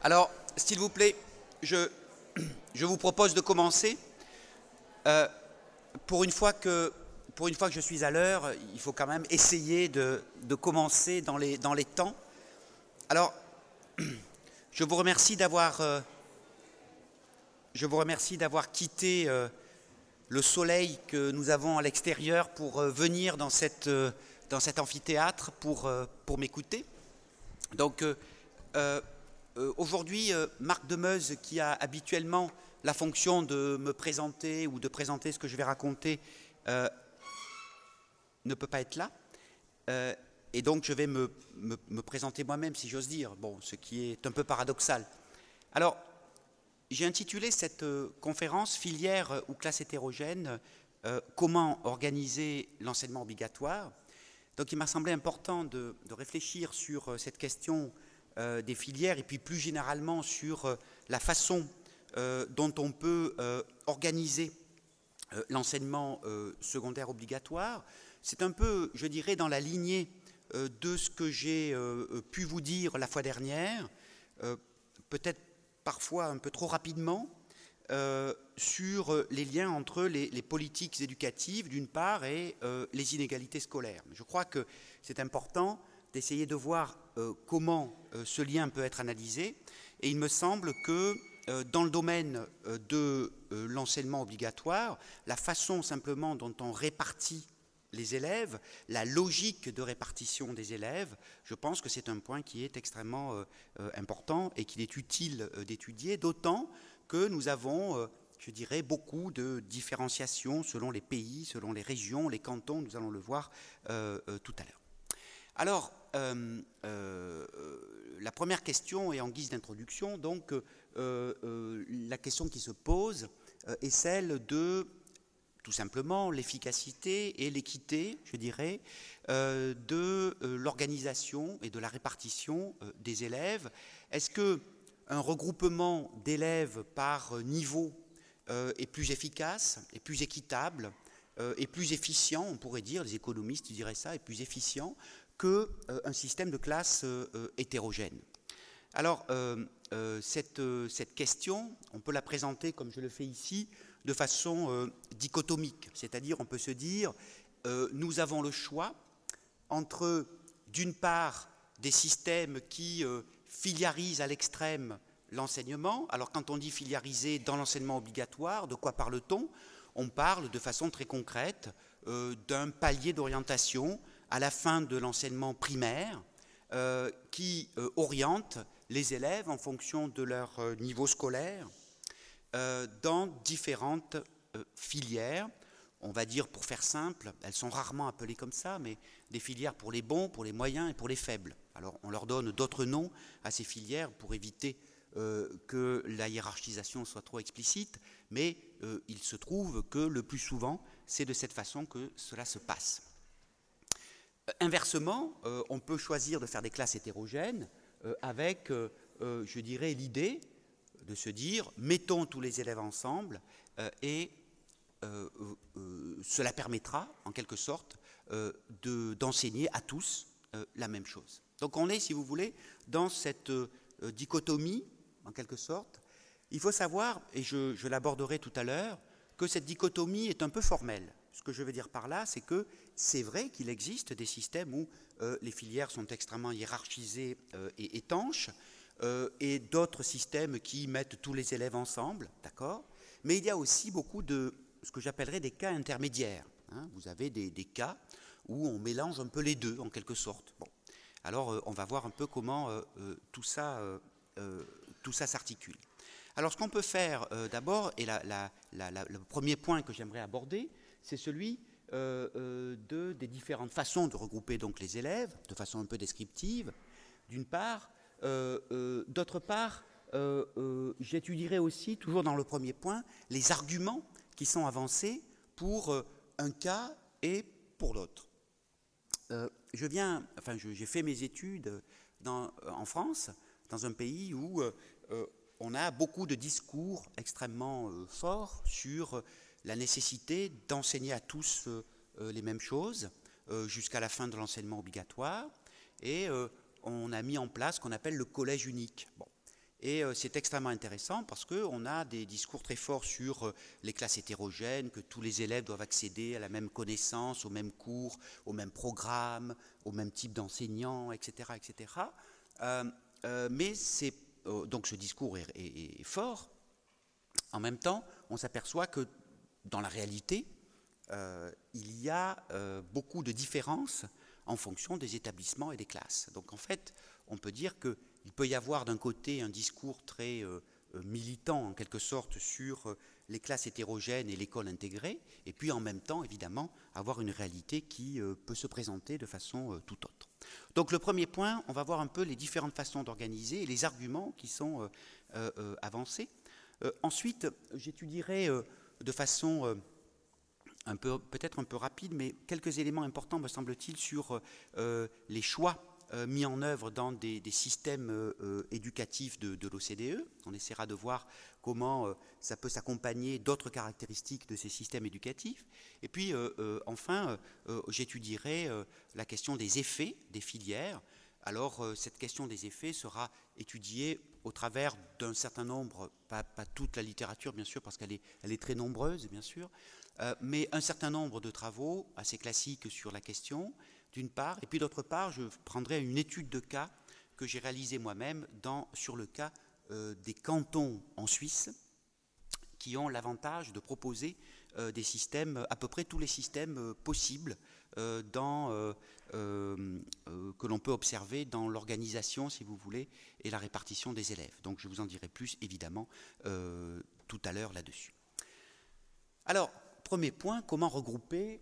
Alors, s'il vous plaît, je vous propose de commencer. Pour une fois que je suis à l'heure, il faut quand même essayer de commencer dans les temps. Alors, je vous remercie d'avoir quitté le soleil que nous avons à l'extérieur pour venir dans cet amphithéâtre pour m'écouter. Donc, aujourd'hui, Marc Demeuse, qui a habituellement la fonction de me présenter ou de présenter ce que je vais raconter, ne peut pas être là. Et donc je vais me présenter moi-même, si j'ose dire, bon, ce qui est un peu paradoxal. Alors, j'ai intitulé cette conférence « Filière ou classe hétérogène, comment organiser l'enseignement obligatoire ». Donc il m'a semblé important de réfléchir sur cette question des filières et puis plus généralement sur la façon dont on peut organiser l'enseignement secondaire obligatoire. C'est un peu, je dirais, dans la lignée de ce que j'ai pu vous dire la fois dernière, peut-être parfois un peu trop rapidement, sur les liens entre les politiques éducatives d'une part et les inégalités scolaires. Je crois que c'est important d'essayer de voir comment ce lien peut être analysé. Et il me semble que dans le domaine de l'enseignement obligatoire, la façon simplement dont on répartit les élèves, la logique de répartition des élèves, je pense que c'est un point qui est extrêmement important et qu'il est utile d'étudier, d'autant que nous avons, je dirais, beaucoup de différenciations selon les pays, selon les régions, les cantons, nous allons le voir tout à l'heure. Alors, la première question est en guise d'introduction, donc la question qui se pose est celle de, tout simplement, l'efficacité et l'équité, je dirais, de l'organisation et de la répartition des élèves. Est-ce qu'un regroupement d'élèves par niveau est plus efficace, est plus équitable, est plus efficient, on pourrait dire, les économistes diraient ça, est plus efficient qu'un système de classe hétérogène? Alors, cette question, on peut la présenter, comme je le fais ici, de façon dichotomique. C'est-à-dire, on peut se dire, nous avons le choix entre, d'une part, des systèmes qui filiarisent à l'extrême l'enseignement. Alors, quand on dit filiariser dans l'enseignement obligatoire, de quoi parle-t-on? On parle de façon très concrète d'un palier d'orientation à la fin de l'enseignement primaire qui oriente les élèves en fonction de leur niveau scolaire dans différentes filières. On va dire, pour faire simple, elles sont rarement appelées comme ça, mais des filières pour les bons, pour les moyens et pour les faibles. Alors on leur donne d'autres noms à ces filières pour éviter que la hiérarchisation soit trop explicite, mais il se trouve que le plus souvent, c'est de cette façon que cela se passe. Inversement, on peut choisir de faire des classes hétérogènes avec, je dirais, l'idée de se dire, mettons tous les élèves ensemble et cela permettra, en quelque sorte, d'enseigner à tous la même chose. Donc on est, si vous voulez, dans cette dichotomie, en quelque sorte. Il faut savoir, et je l'aborderai tout à l'heure, que cette dichotomie est un peu formelle. Ce que je veux dire par là, c'est que c'est vrai qu'il existe des systèmes où les filières sont extrêmement hiérarchisées et étanches, et d'autres systèmes qui mettent tous les élèves ensemble, d'accord? Mais il y a aussi beaucoup de ce que j'appellerais des cas intermédiaires. Hein. Vous avez des cas où on mélange un peu les deux, en quelque sorte. Bon. Alors, on va voir un peu comment tout ça s'articule. Alors, ce qu'on peut faire d'abord, et le premier point que j'aimerais aborder, c'est celui des différentes façons de regrouper donc les élèves, de façon un peu descriptive, d'une part. D'autre part, j'étudierai aussi, toujours dans le premier point, les arguments qui sont avancés pour un cas et pour l'autre. j'ai fait mes études en France, dans un pays où on a beaucoup de discours extrêmement forts sur la nécessité d'enseigner à tous les mêmes choses jusqu'à la fin de l'enseignement obligatoire. Et on a mis en place ce qu'on appelle le collège unique. Bon. Et c'est extrêmement intéressant parce qu'on a des discours très forts sur les classes hétérogènes, que tous les élèves doivent accéder à la même connaissance, au même cours, au même programme, au même type d'enseignants, etc. etc. Mais donc ce discours est fort. En même temps, on s'aperçoit que dans la réalité, il y a beaucoup de différences en fonction des établissements et des classes. Donc en fait, on peut dire qu'il peut y avoir d'un côté un discours très militant en quelque sorte sur les classes hétérogènes et l'école intégrée, et puis en même temps, évidemment, avoir une réalité qui peut se présenter de façon tout autre. Donc le premier point, on va voir un peu les différentes façons d'organiser et les arguments qui sont avancés. Ensuite, j'étudierai de façon peut-être un peu rapide, mais quelques éléments importants, me semble-t-il, sur les choix mis en œuvre dans des systèmes éducatifs de l'OCDE. On essaiera de voir comment ça peut s'accompagner d'autres caractéristiques de ces systèmes éducatifs. Et puis, enfin, j'étudierai la question des effets des filières. Alors, cette question des effets sera étudiée au travers d'un certain nombre, pas toute la littérature, bien sûr, parce qu'elle est très nombreuse, bien sûr, mais un certain nombre de travaux assez classiques sur la question, d'une part, et puis d'autre part, je prendrai une étude de cas que j'ai réalisée moi-même sur le cas des cantons en Suisse, qui ont l'avantage de proposer des systèmes, à peu près tous les systèmes possibles que l'on peut observer dans l'organisation, si vous voulez, et la répartition des élèves. Donc je vous en dirai plus, évidemment, tout à l'heure là-dessus. Alors, premier point, comment regrouper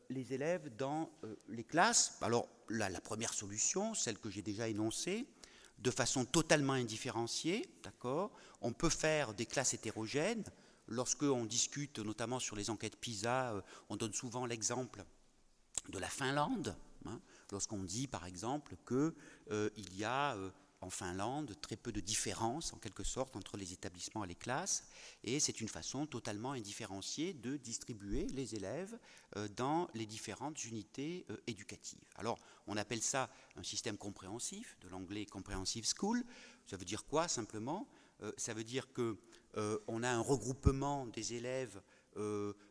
les élèves dans les classes? Alors, la première solution, celle que j'ai déjà énoncée, de façon totalement indifférenciée, d'accord. On peut faire des classes hétérogènes. Lorsqu'on discute, notamment sur les enquêtes PISA, on donne souvent l'exemple de la Finlande, hein, lorsqu'on dit, par exemple, qu'il y a en Finlande très peu de différence, en quelque sorte, entre les établissements et les classes, et c'est une façon totalement indifférenciée de distribuer les élèves dans les différentes unités éducatives. Alors, on appelle ça un système compréhensif, de l'anglais Comprehensive School. Ça veut dire quoi, simplement? Ça veut dire qu'on a un regroupement des élèves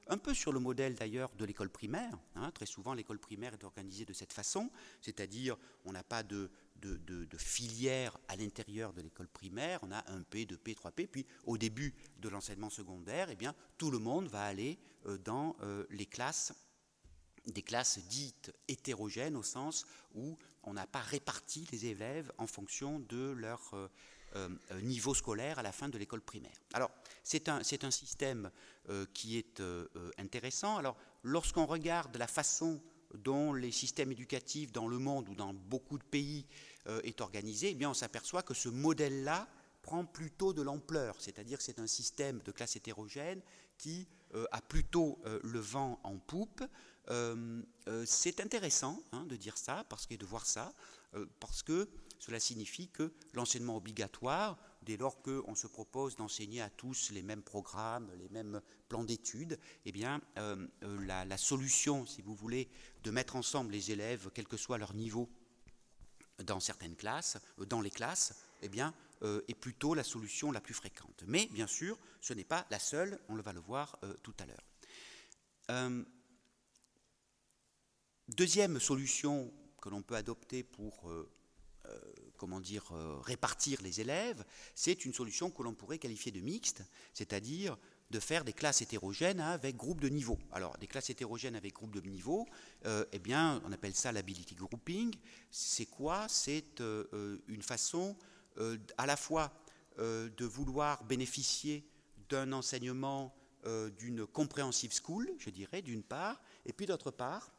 un peu sur le modèle d'ailleurs de l'école primaire, hein. Très souvent l'école primaire est organisée de cette façon, c'est-à-dire on n'a pas de filière à l'intérieur de l'école primaire, on a 1P, 2P, 3P, puis au début de l'enseignement secondaire, eh bien, tout le monde va aller dans des classes dites hétérogènes au sens où on n'a pas réparti les élèves en fonction de leur niveau scolaire à la fin de l'école primaire. Alors, c'est un système qui est intéressant. Alors, lorsqu'on regarde la façon dont les systèmes éducatifs dans le monde ou dans beaucoup de pays est organisé, eh bien, on s'aperçoit que ce modèle-là prend plutôt de l'ampleur. C'est-à-dire que c'est un système de classe hétérogène qui a plutôt le vent en poupe. C'est intéressant de dire ça, de voir ça, parce que cela signifie que l'enseignement obligatoire, dès lors qu'on se propose d'enseigner à tous les mêmes programmes, les mêmes plans d'études, eh bien, la solution, si vous voulez, de mettre ensemble les élèves, quel que soit leur niveau, dans certaines classes, dans les classes, eh bien, est plutôt la solution la plus fréquente. Mais, bien sûr, ce n'est pas la seule, on va le voir tout à l'heure. Deuxième solution que l'on peut adopter pour répartir les élèves, c'est une solution que l'on pourrait qualifier de mixte, c'est-à-dire de faire des classes hétérogènes avec groupe de niveau. Alors, des classes hétérogènes avec groupe de niveau, eh bien, on appelle ça l'ability grouping. C'est quoi? C'est une façon à la fois de vouloir bénéficier d'un enseignement d'une comprehensive school, je dirais, d'une part, et puis d'autre part,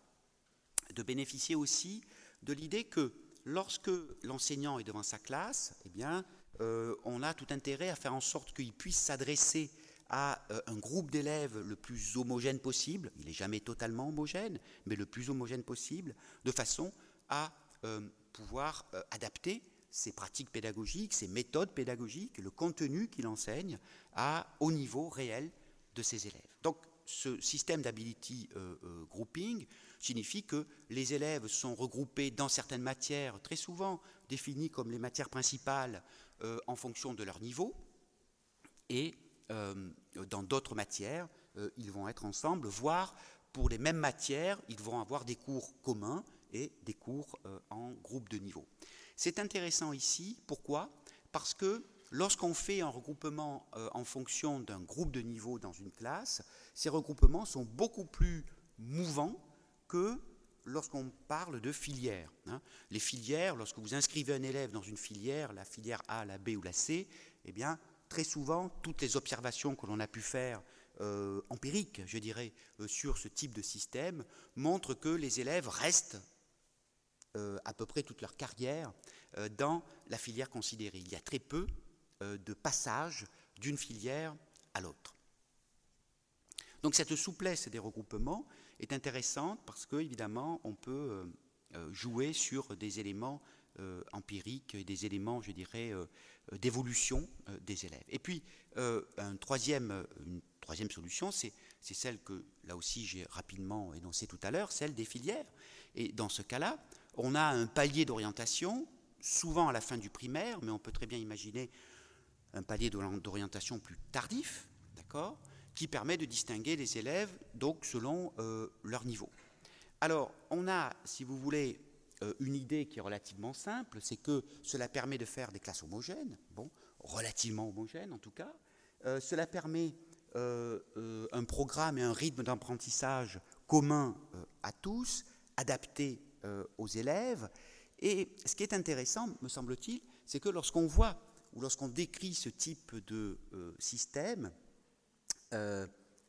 de bénéficier aussi de l'idée que lorsque l'enseignant est devant sa classe, eh bien, on a tout intérêt à faire en sorte qu'il puisse s'adresser à un groupe d'élèves le plus homogène possible. Il n'est jamais totalement homogène, mais le plus homogène possible, de façon à pouvoir adapter ses pratiques pédagogiques, ses méthodes pédagogiques, le contenu qu'il enseigne au niveau réel de ses élèves. Donc ce système d'ability grouping signifie que les élèves sont regroupés dans certaines matières, très souvent définies comme les matières principales en fonction de leur niveau, et dans d'autres matières, ils vont être ensemble, voire pour les mêmes matières, ils vont avoir des cours communs et des cours en groupe de niveau. C'est intéressant ici, pourquoi? Parce que lorsqu'on fait un regroupement en fonction d'un groupe de niveau dans une classe, ces regroupements sont beaucoup plus mouvants que lorsqu'on parle de filières. Les filières, lorsque vous inscrivez un élève dans une filière, la filière A, la B ou la C, eh bien, très souvent, toutes les observations que l'on a pu faire empiriques, je dirais, sur ce type de système, montrent que les élèves restent à peu près toute leur carrière dans la filière considérée. Il y a très peu de passage d'une filière à l'autre. Donc cette souplesse des regroupements est intéressante parce que, évidemment, on peut jouer sur des éléments empiriques, des éléments, je dirais, d'évolution des élèves. Et puis, une troisième solution, c'est celle que, là aussi, j'ai rapidement énoncée tout à l'heure, celle des filières. Et dans ce cas-là, on a un palier d'orientation, souvent à la fin du primaire, mais on peut très bien imaginer un palier d'orientation plus tardif, d'accord, qui permet de distinguer les élèves donc selon leur niveau. Alors, on a, si vous voulez, une idée qui est relativement simple, c'est que cela permet de faire des classes homogènes, bon, relativement homogènes en tout cas. Cela permet un programme et un rythme d'apprentissage commun à tous, adapté aux élèves. Et ce qui est intéressant, me semble-t-il, c'est que lorsqu'on voit ou lorsqu'on décrit ce type de système,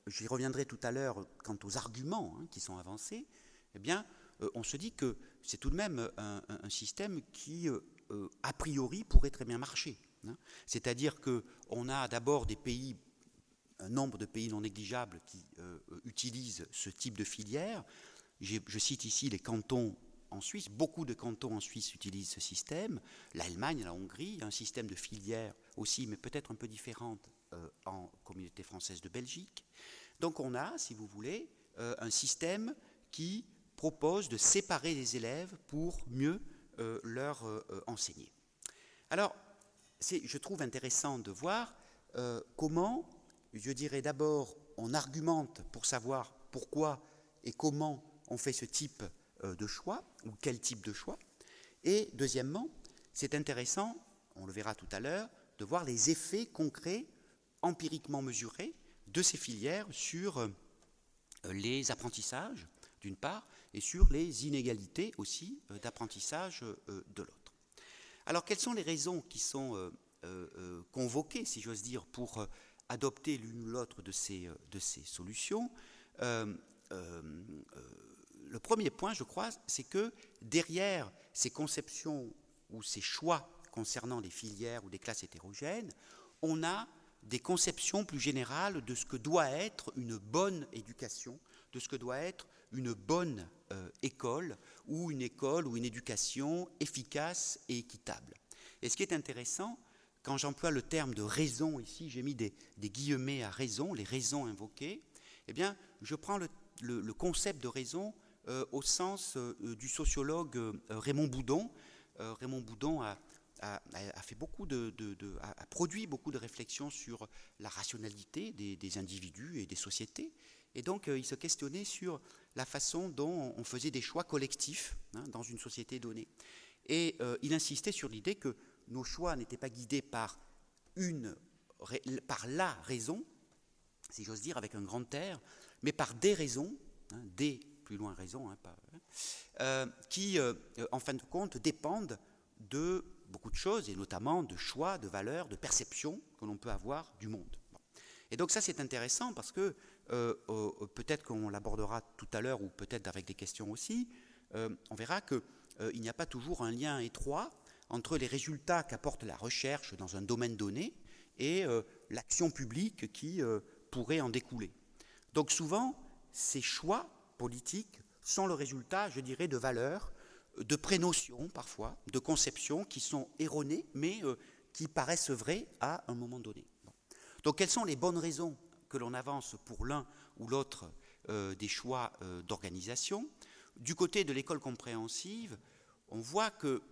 j'y reviendrai tout à l'heure quant aux arguments qui sont avancés, eh bien, on se dit que c'est tout de même un système qui, a priori, pourrait très bien marcher. C'est-à-dire qu'on a d'abord des pays, un nombre de pays non négligeables qui utilisent ce type de filière. Je cite ici les cantons en Suisse. Beaucoup de cantons en Suisse utilisent ce système. L'Allemagne, la Hongrie, un système de filière aussi, mais peut-être un peu différente en communauté française de Belgique. Donc on a, si vous voulez, un système qui propose de séparer les élèves pour mieux leur enseigner. Alors, je trouve intéressant de voir comment, je dirais d'abord, on argumente pour savoir pourquoi et comment on fait ce type de choix, ou quel type de choix. Et deuxièmement, c'est intéressant, on le verra tout à l'heure, de voir les effets concrets, empiriquement mesurés, de ces filières sur les apprentissages, d'une part, et sur les inégalités aussi d'apprentissage de l'autre. Alors, quelles sont les raisons qui sont convoquées, si j'ose dire, pour adopter l'une ou l'autre de ces solutions? Le premier point, je crois, c'est que derrière ces conceptions ou ces choix concernant les filières ou des classes hétérogènes, on a des conceptions plus générales de ce que doit être une bonne éducation, de ce que doit être une bonne école ou une éducation efficace et équitable. Et ce qui est intéressant, quand j'emploie le terme de raison ici, j'ai mis des guillemets à raison, les raisons invoquées, eh bien, je prends le concept de raison au sens du sociologue Raymond Boudon. Raymond Boudon a produit beaucoup de réflexions sur la rationalité des individus et des sociétés. Et donc, il se questionnait sur la façon dont on faisait des choix collectifs dans une société donnée. Et il insistait sur l'idée que nos choix n'étaient pas guidés par la raison, si j'ose dire, avec un grand R, mais par des raisons, des plus loin raisons, qui, en fin de compte, dépendent de beaucoup de choses, et notamment de choix, de valeurs, de perceptions que l'on peut avoir du monde. Bon. Et donc ça, c'est intéressant parce que peut-être qu'on l'abordera tout à l'heure, ou peut-être avec des questions aussi, on verra qu'il n'y a pas toujours un lien étroit entre les résultats qu'apporte la recherche dans un domaine donné et l'action publique qui pourrait en découler. Donc souvent, ces choix politiques sont le résultat, je dirais, de valeurs de prénotions parfois, de conceptions qui sont erronées, mais qui paraissent vraies à un moment donné. Bon. Donc quelles sont les bonnes raisons que l'on avance pour l'un ou l'autre des choix d'organisation? Du côté de l'école compréhensive, on voit que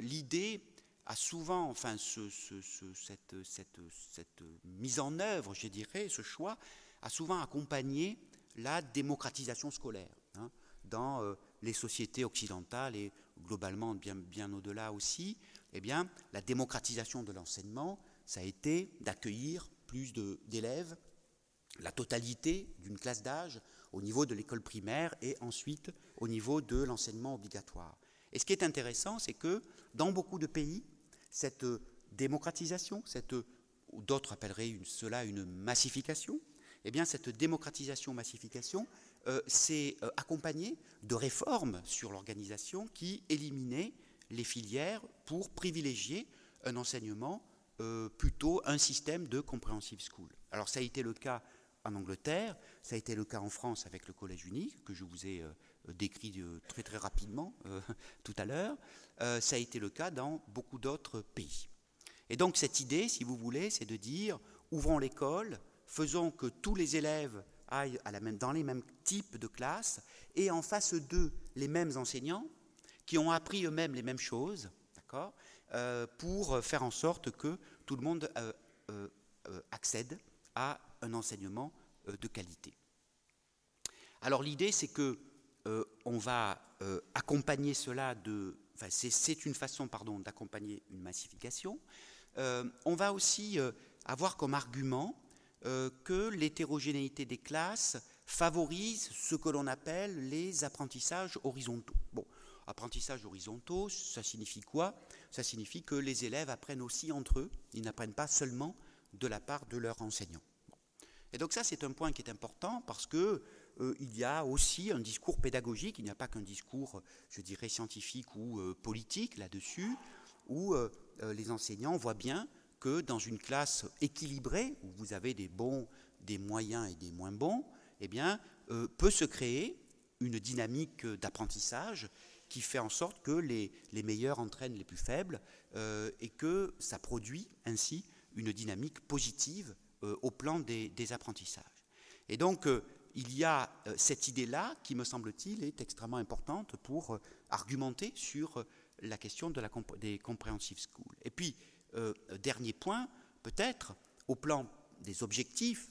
l'idée a souvent, enfin cette mise en œuvre, je dirais, ce choix, a souvent accompagné la démocratisation scolaire, hein, dans les sociétés occidentales et globalement bien au-delà aussi. Eh bien, la démocratisation de l'enseignement, ça a été d'accueillir plus d'élèves, la totalité d'une classe d'âge au niveau de l'école primaire et ensuite au niveau de l'enseignement obligatoire. Et ce qui est intéressant, c'est que dans beaucoup de pays, cette démocratisation, ou d'autres appelleraient cela une massification, eh bien cette démocratisation-massification s'est accompagnée de réformes sur l'organisation qui éliminaient les filières pour privilégier un enseignement, plutôt un système de comprehensive school. Alors ça a été le cas en Angleterre, ça a été le cas en France avec le collège unique, que je vous ai décrit très rapidement tout à l'heure, ça a été le cas dans beaucoup d'autres pays. Et donc cette idée, si vous voulez, c'est de dire, ouvrons l'école, faisons que tous les élèves aillent dans les mêmes types de classes, et en face d'eux, les mêmes enseignants, qui ont appris eux-mêmes les mêmes choses, d'accord, pour faire en sorte que tout le monde accède à un enseignement de qualité. Alors l'idée, c'est que on va accompagner cela c'est une façon, pardon, d'accompagner une massification. On va aussi avoir comme argument que l'hétérogénéité des classes favorise ce que l'on appelle les apprentissages horizontaux. Bon, apprentissages horizontaux, ça signifie quoi? Ça signifie que les élèves apprennent aussi entre eux, ils n'apprennent pas seulement de la part de leurs enseignants. Bon. Et donc ça, c'est un point qui est important parce que il y a aussi un discours pédagogique, il n'y a pas qu'un discours, je dirais, scientifique ou politique là-dessus, où les enseignants voient bien que dans une classe équilibrée, où vous avez des bons, des moyens et des moins bons, eh bien, peut se créer une dynamique d'apprentissage qui fait en sorte que les meilleurs entraînent les plus faibles et que ça produit ainsi une dynamique positive au plan des apprentissages. Et donc, il y a cette idée-là qui, me semble-t-il, est extrêmement importante pour argumenter sur la question des comprehensive schools. Et puis, dernier point, peut-être, au plan des objectifs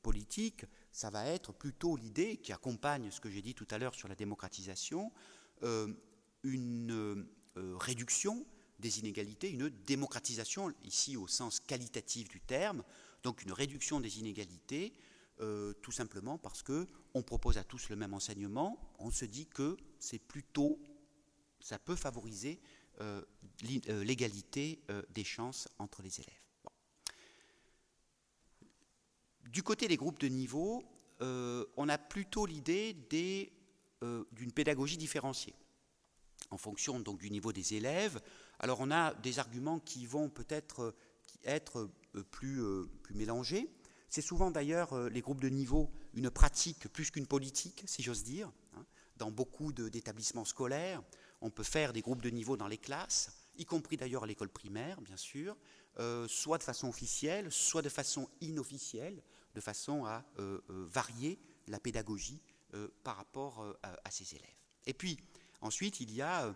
politiques, ça va être plutôt l'idée qui accompagne ce que j'ai dit tout à l'heure sur la démocratisation, une réduction des inégalités, une démocratisation, ici au sens qualitatif du terme, donc une réduction des inégalités, tout simplement parce qu'on propose à tous le même enseignement, on se dit que c'est plutôt, ça peut favoriser l'égalité des chances entre les élèves. Bon. Du côté des groupes de niveau, on a plutôt l'idée d'une pédagogie différenciée en fonction donc du niveau des élèves. Alors on a des arguments qui vont peut-être être plus mélangés. C'est souvent d'ailleurs les groupes de niveau une pratique plus qu'une politique, si j'ose dire. Dans beaucoup d'établissements scolaires, on peut faire des groupes de niveau dans les classes, y compris d'ailleurs à l'école primaire, bien sûr, soit de façon officielle, soit de façon inofficielle, de façon à varier la pédagogie par rapport à ces élèves. Et puis, ensuite, il y a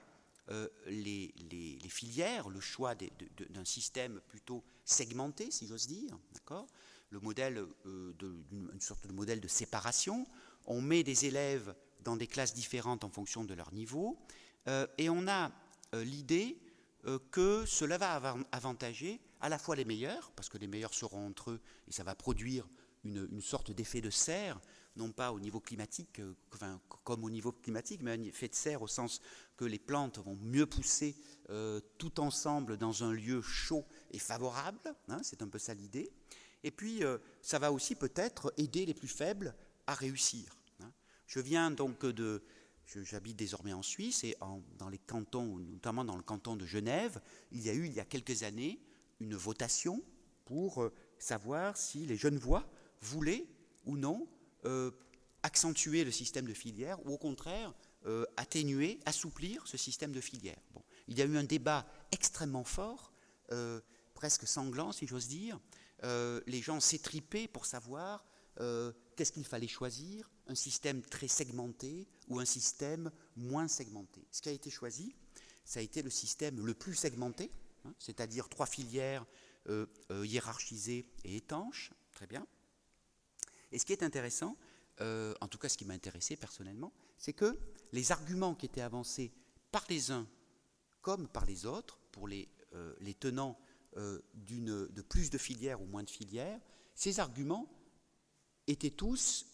les filières, le choix d'un système plutôt segmenté, si j'ose dire, d'accord ? Le modèle, une sorte de modèle de séparation. On met des élèves dans des classes différentes en fonction de leur niveau, et on a l'idée que cela va avantager à la fois les meilleurs, parce que les meilleurs seront entre eux, et ça va produire une sorte d'effet de serre, non pas au niveau climatique, comme au niveau climatique, mais un effet de serre au sens que les plantes vont mieux pousser tout ensemble dans un lieu chaud et favorable, hein, c'est un peu ça l'idée. Et puis, ça va aussi peut-être aider les plus faibles à réussir. Hein. Je viens donc j'habite désormais en Suisse, et dans les cantons, notamment dans le canton de Genève, il y a quelques années, une votation pour savoir si les Genevois voulaient ou non accentuer le système de filière, ou au contraire atténuer, assouplir ce système de filière. Bon. Il y a eu un débat extrêmement fort, presque sanglant si j'ose dire. Les gens s'étripaient pour savoir qu'est-ce qu'il fallait choisir, un système très segmenté ou un système moins segmenté. Ce qui a été choisi, ça a été le système le plus segmenté, hein, c'est-à-dire 3 filières hiérarchisées et étanches, très bien. Et ce qui est intéressant, en tout cas ce qui m'a intéressé personnellement, c'est que les arguments qui étaient avancés par les uns comme par les autres, pour les tenants de plus de filières ou moins de filières, ces arguments étaient tous,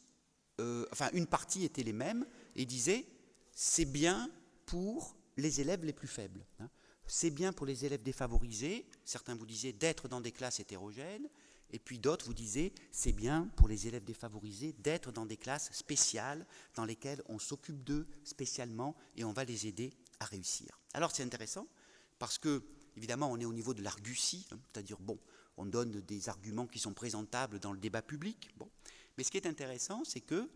enfin une partie était les mêmes, et disait c'est bien pour les élèves les plus faibles. Hein. C'est bien pour les élèves défavorisés, certains vous disaient d'être dans des classes hétérogènes, et puis d'autres vous disaient c'est bien pour les élèves défavorisés d'être dans des classes spéciales dans lesquelles on s'occupe d'eux spécialement et on va les aider à réussir. Alors c'est intéressant parce que évidemment on est au niveau de l'argutie, hein, c'est-à-dire bon, on donne des arguments qui sont présentables dans le débat public. Bon. Mais ce qui est intéressant, c'est que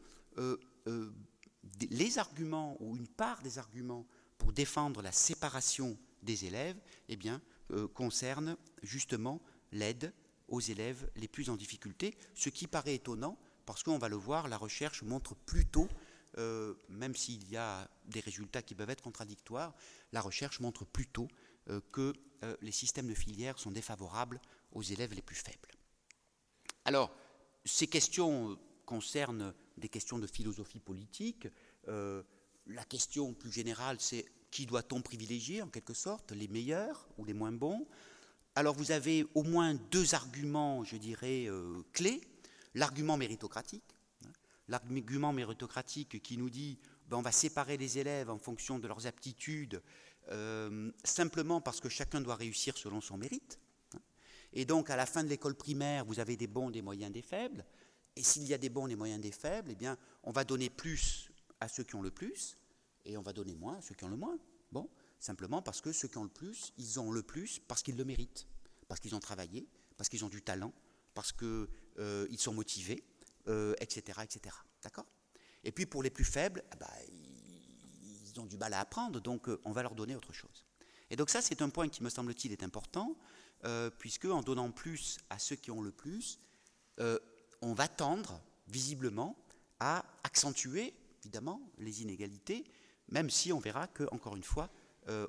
les arguments ou une part des arguments pour défendre la séparation des élèves, eh bien, concernent justement l'aide aux élèves les plus en difficulté, ce qui paraît étonnant parce qu'on va le voir, la recherche montre plutôt, même s'il y a des résultats qui peuvent être contradictoires, la recherche montre plutôt que les systèmes de filières sont défavorables aux élèves les plus faibles. Alors, ces questions concernent des questions de philosophie politique. La question plus générale, c'est qui doit-on privilégier en quelque sorte, les meilleurs ou les moins bons? Alors vous avez au moins 2 arguments, je dirais, clés. L'argument méritocratique. L'argument méritocratique qui nous dit ben, on va séparer les élèves en fonction de leurs aptitudes simplement parce que chacun doit réussir selon son mérite. Et donc à la fin de l'école primaire, vous avez des bons, des moyens, des faibles. Et s'il y a des bons, des moyens, des faibles, eh bien on va donner plus à ceux qui ont le plus et on va donner moins à ceux qui ont le moins. Bon, simplement parce que ceux qui ont le plus, ils ont le plus parce qu'ils le méritent, parce qu'ils ont travaillé, parce qu'ils ont du talent, parce qu'ils sont motivés, etc. etc. D'accord ? Et puis pour les plus faibles, bah, ils ont du mal à apprendre, donc on va leur donner autre chose. Et donc ça, c'est un point qui, me semble-t-il, est important, puisque en donnant plus à ceux qui ont le plus, on va tendre, visiblement, à accentuer, évidemment, les inégalités, même si on verra que, encore une fois,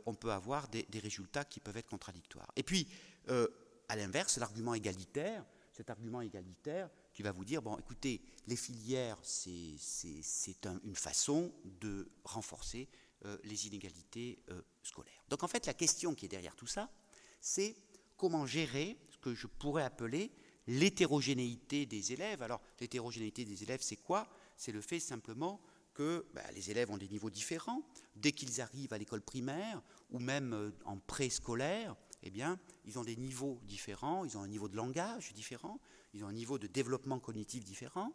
on peut avoir des résultats qui peuvent être contradictoires. Et puis, à l'inverse, l'argument égalitaire, cet argument égalitaire qui va vous dire, bon, écoutez, les filières, c'est une façon de renforcer les inégalités scolaires. Donc, en fait, la question qui est derrière tout ça, c'est comment gérer ce que je pourrais appeler l'hétérogénéité des élèves. Alors, l'hétérogénéité des élèves, c'est quoi? C'est le fait simplement que les élèves ont des niveaux différents. Dès qu'ils arrivent à l'école primaire ou même en préscolaire, eh bien, ils ont des niveaux différents, ils ont un niveau de langage différent, ils ont un niveau de développement cognitif différent.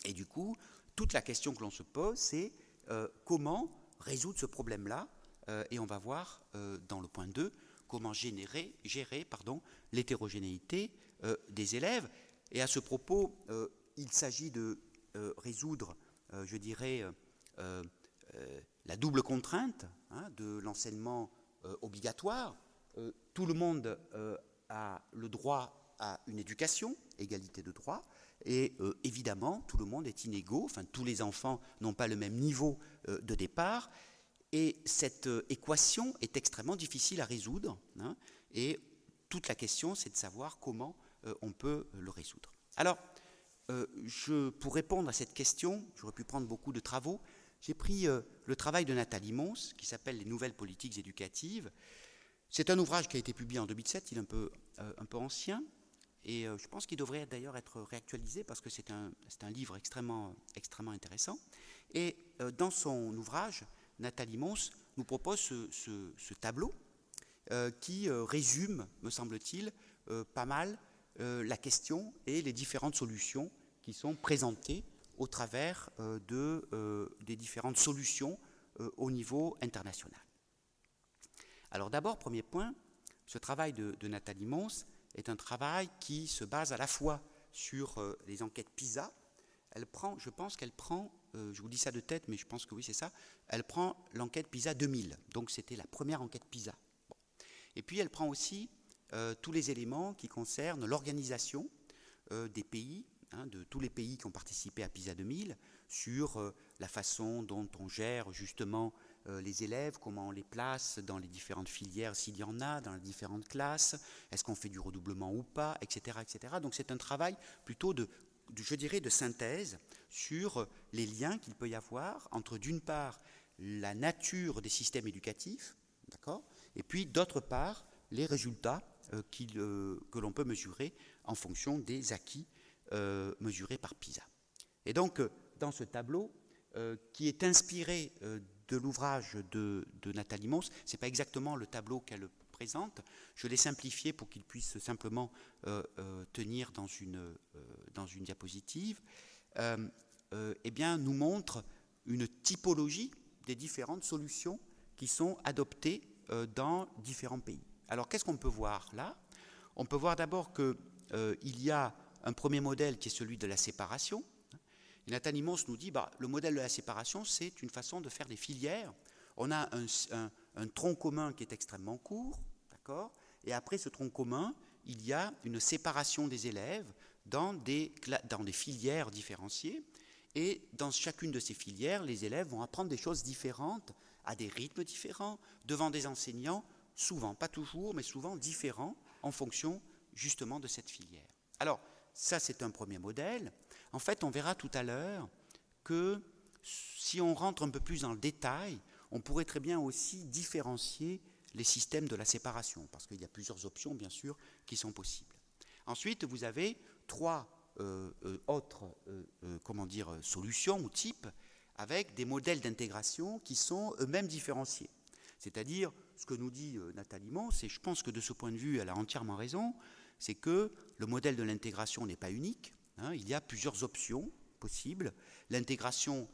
Et du coup, toute la question que l'on se pose, c'est comment résoudre ce problème-là. Et on va voir dans le point 2 comment gérer l'hétérogénéité des élèves. Et à ce propos, il s'agit de résoudre, je dirais, la double contrainte de l'enseignement obligatoire. Tout le monde a le droit à une éducation, égalité de droit, et évidemment, tout le monde est inégaux, enfin tous les enfants n'ont pas le même niveau de départ, et cette équation est extrêmement difficile à résoudre, et toute la question, c'est de savoir comment on peut le résoudre. Alors, pour répondre à cette question, j'aurais pu prendre beaucoup de travaux. J'ai pris le travail de Nathalie Mons, qui s'appelle « Les nouvelles politiques éducatives ». C'est un ouvrage qui a été publié en 2007, il est un peu ancien, et je pense qu'il devrait d'ailleurs être réactualisé parce que c'est un livre extrêmement intéressant. Et dans son ouvrage, Nathalie Mons nous propose ce tableau qui résume, me semble-t-il, pas mal la question et les différentes solutions qui sont présentées au travers des différentes solutions au niveau international. Alors d'abord, premier point, ce travail de Nathalie Mons est un travail qui se base à la fois sur les enquêtes PISA. Je pense qu'elle prend je vous dis ça de tête, mais je pense que oui, c'est ça, elle prend l'enquête PISA 2000. Donc c'était la première enquête PISA. Bon. Et puis elle prend aussi tous les éléments qui concernent l'organisation des pays, hein, de tous les pays qui ont participé à PISA 2000, sur la façon dont on gère justement les élèves, comment on les place dans les différentes filières, s'il y en a, dans les différentes classes, est-ce qu'on fait du redoublement ou pas, etc. etc. Donc c'est un travail plutôt je dirais, de synthèse sur les liens qu'il peut y avoir entre, d'une part, la nature des systèmes éducatifs, d'accord, et puis, d'autre part, les résultats que l'on peut mesurer en fonction des acquis mesurés par PISA. Et donc, dans ce tableau, qui est inspiré de l'ouvrage de Nathalie Mons, ce n'est pas exactement le tableau qu'elle présente, je l'ai simplifié pour qu'il puisse simplement tenir dans une diapositive, eh bien, nous montre une typologie des différentes solutions qui sont adoptées dans différents pays. Alors, qu'est-ce qu'on peut voir là? On peut voir d'abord qu'il y a un premier modèle qui est celui de la séparation. Et Nathalie Mons nous dit le modèle de la séparation, c'est une façon de faire des filières. On a un tronc commun qui est extrêmement court, d'accord, et après ce tronc commun, il y a une séparation des élèves dans des filières différenciées. Et dans chacune de ces filières, les élèves vont apprendre des choses différentes, à des rythmes différents, devant des enseignants, souvent, pas toujours, mais souvent différents, en fonction justement de cette filière. Alors, ça c'est un premier modèle. En fait, on verra tout à l'heure que si on rentre un peu plus dans le détail, on pourrait très bien aussi différencier les systèmes de la séparation, parce qu'il y a plusieurs options, bien sûr, qui sont possibles. Ensuite, vous avez trois autres solutions ou types, avec des modèles d'intégration qui sont eux-mêmes différenciés. C'est-à-dire, ce que nous dit Nathalie Mons, et je pense que de ce point de vue, elle a entièrement raison, c'est que le modèle de l'intégration n'est pas unique. Hein, il y a plusieurs options possibles. L'intégration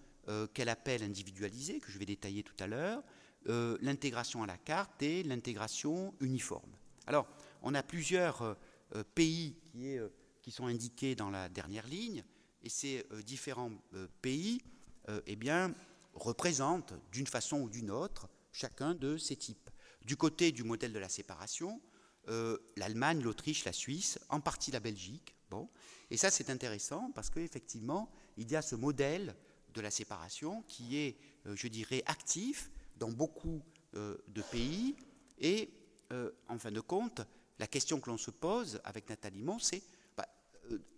qu'elle appelle individualisée, que je vais détailler tout à l'heure, l'intégration à la carte et l'intégration uniforme. Alors, on a plusieurs pays qui sont indiqués dans la dernière ligne, et ces différents pays eh bien, représentent d'une façon ou d'une autre chacun de ces types. Du côté du modèle de la séparation, l'Allemagne, l'Autriche, la Suisse, en partie la Belgique. Bon. Et ça, c'est intéressant parce qu'effectivement, il y a ce modèle de la séparation qui est, je dirais, actif dans beaucoup de pays. Et en fin de compte, la question que l'on se pose avec Nathalie Mons, c'est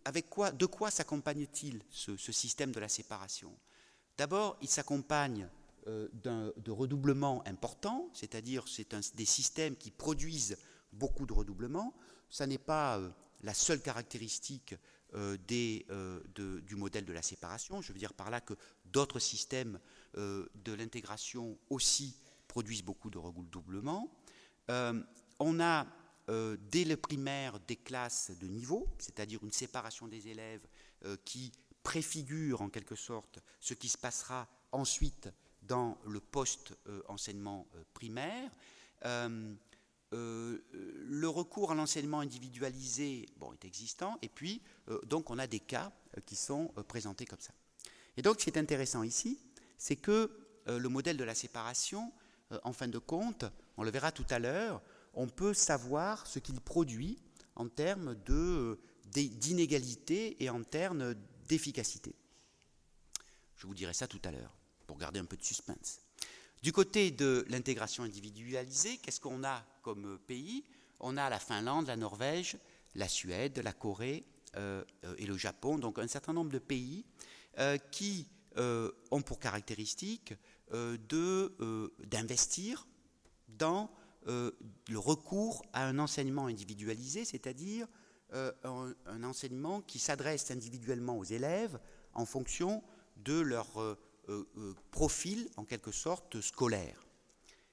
de quoi s'accompagne-t-il ce système de la séparation? D'abord, il s'accompagne de redoublements importants, c'est-à-dire c'est des systèmes qui produisent beaucoup de redoublements. Ça n'est pas la seule caractéristique du modèle de la séparation. Je veux dire par là que d'autres systèmes de l'intégration aussi produisent beaucoup de redoublements. On a dès le primaire des classes de niveau, c'est-à-dire une séparation des élèves qui préfigure en quelque sorte ce qui se passera ensuite dans le post-enseignement primaire. Le recours à l'enseignement individualisé est existant, et puis donc on a des cas qui sont présentés comme ça. Et donc ce qui est intéressant ici, c'est que le modèle de la séparation, en fin de compte, on le verra tout à l'heure, on peut savoir ce qu'il produit en termes d'inégalité et en termes d'efficacité. Je vous dirai ça tout à l'heure, pour garder un peu de suspense. Du côté de l'intégration individualisée, qu'est-ce qu'on a comme pays? On a la Finlande, la Norvège, la Suède, la Corée et le Japon, donc un certain nombre de pays qui ont pour caractéristique d'investir dans le recours à un enseignement individualisé, c'est-à-dire un enseignement qui s'adresse individuellement aux élèves en fonction de leur profil, en quelque sorte, scolaire.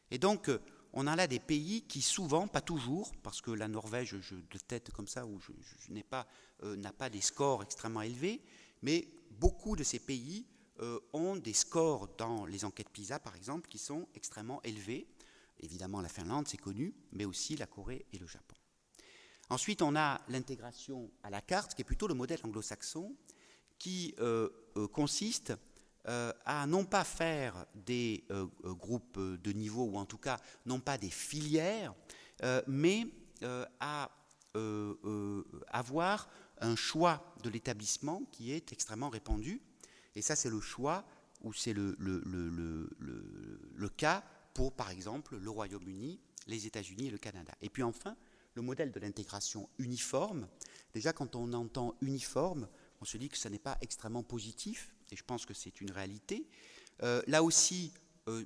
Et donc, on a là des pays qui souvent, pas toujours, parce que la Norvège, de tête comme ça, où n'a pas des scores extrêmement élevés, mais beaucoup de ces pays ont des scores dans les enquêtes PISA, par exemple, qui sont extrêmement élevés. Évidemment, la Finlande, c'est connu, mais aussi la Corée et le Japon. Ensuite, on a l'intégration à la carte, qui est plutôt le modèle anglo-saxon, qui consiste à non pas faire des groupes de niveau, ou en tout cas non pas des filières, mais à avoir un choix de l'établissement qui est extrêmement répandu. Et ça, c'est le choix, ou c'est le cas pour, par exemple, le Royaume-Uni, les États-Unis et le Canada. Et puis enfin, le modèle de l'intégration uniforme. Déjà, quand on entend uniforme, on se dit que ce n'est pas extrêmement positif, et je pense que c'est une réalité. Là aussi,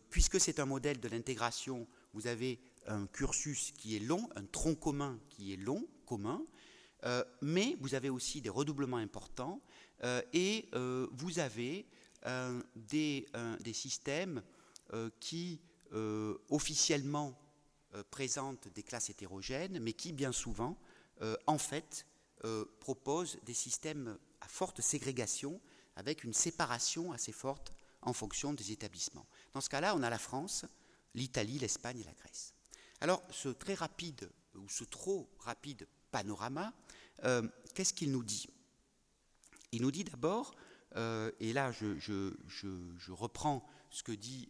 puisque c'est un modèle de l'intégration, vous avez un cursus qui est long, un tronc commun qui est long, commun, mais vous avez aussi des redoublements importants, et vous avez des systèmes qui officiellement présentent des classes hétérogènes, mais qui bien souvent, en fait, proposent des systèmes à forte ségrégation, avec une séparation assez forte en fonction des établissements. Dans ce cas-là, on a la France, l'Italie, l'Espagne et la Grèce. Alors, ce très rapide, ou ce trop rapide panorama, qu'est-ce qu'il nous dit? Il nous dit d'abord, et là je reprends ce que dit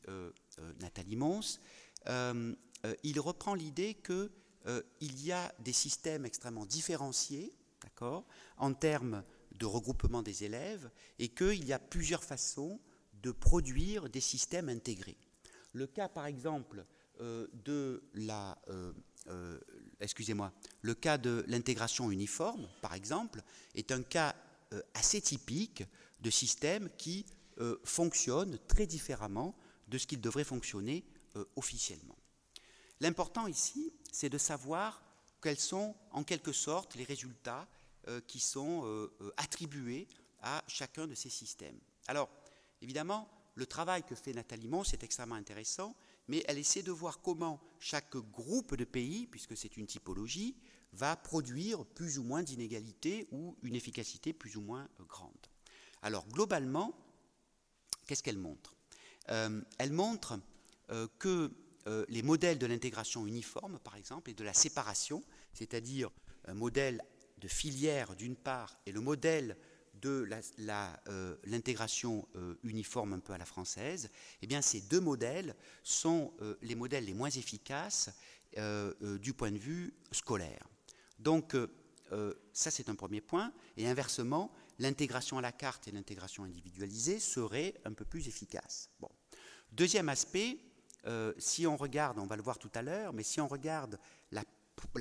Nathalie Mons, il reprend l'idée qu'il y a des systèmes extrêmement différenciés, d'accord, en termes de regroupement des élèves, et qu'il y a plusieurs façons de produire des systèmes intégrés. Le cas, par exemple, le cas de l'intégration uniforme, par exemple, est un cas assez typique de système qui fonctionne très différemment de ce qu'il devrait fonctionner officiellement. L'important ici, c'est de savoir quels sont, en quelque sorte, les résultats qui sont attribués à chacun de ces systèmes. Alors, évidemment, le travail que fait Nathalie Mons est extrêmement intéressant, mais elle essaie de voir comment chaque groupe de pays, puisque c'est une typologie, va produire plus ou moins d'inégalités ou une efficacité plus ou moins grande. Alors, globalement, qu'est-ce qu'elle montre? Elle montre que les modèles de l'intégration uniforme, par exemple, et de la séparation, c'est-à-dire un modèle de filière d'une part et le modèle de l'intégration uniforme un peu à la française, eh bien ces deux modèles sont les modèles les moins efficaces du point de vue scolaire. Donc ça c'est un premier point, et inversement, l'intégration à la carte et l'intégration individualisée seraient un peu plus efficaces. Bon. Deuxième aspect, si on regarde, on va le voir tout à l'heure, mais si on regarde la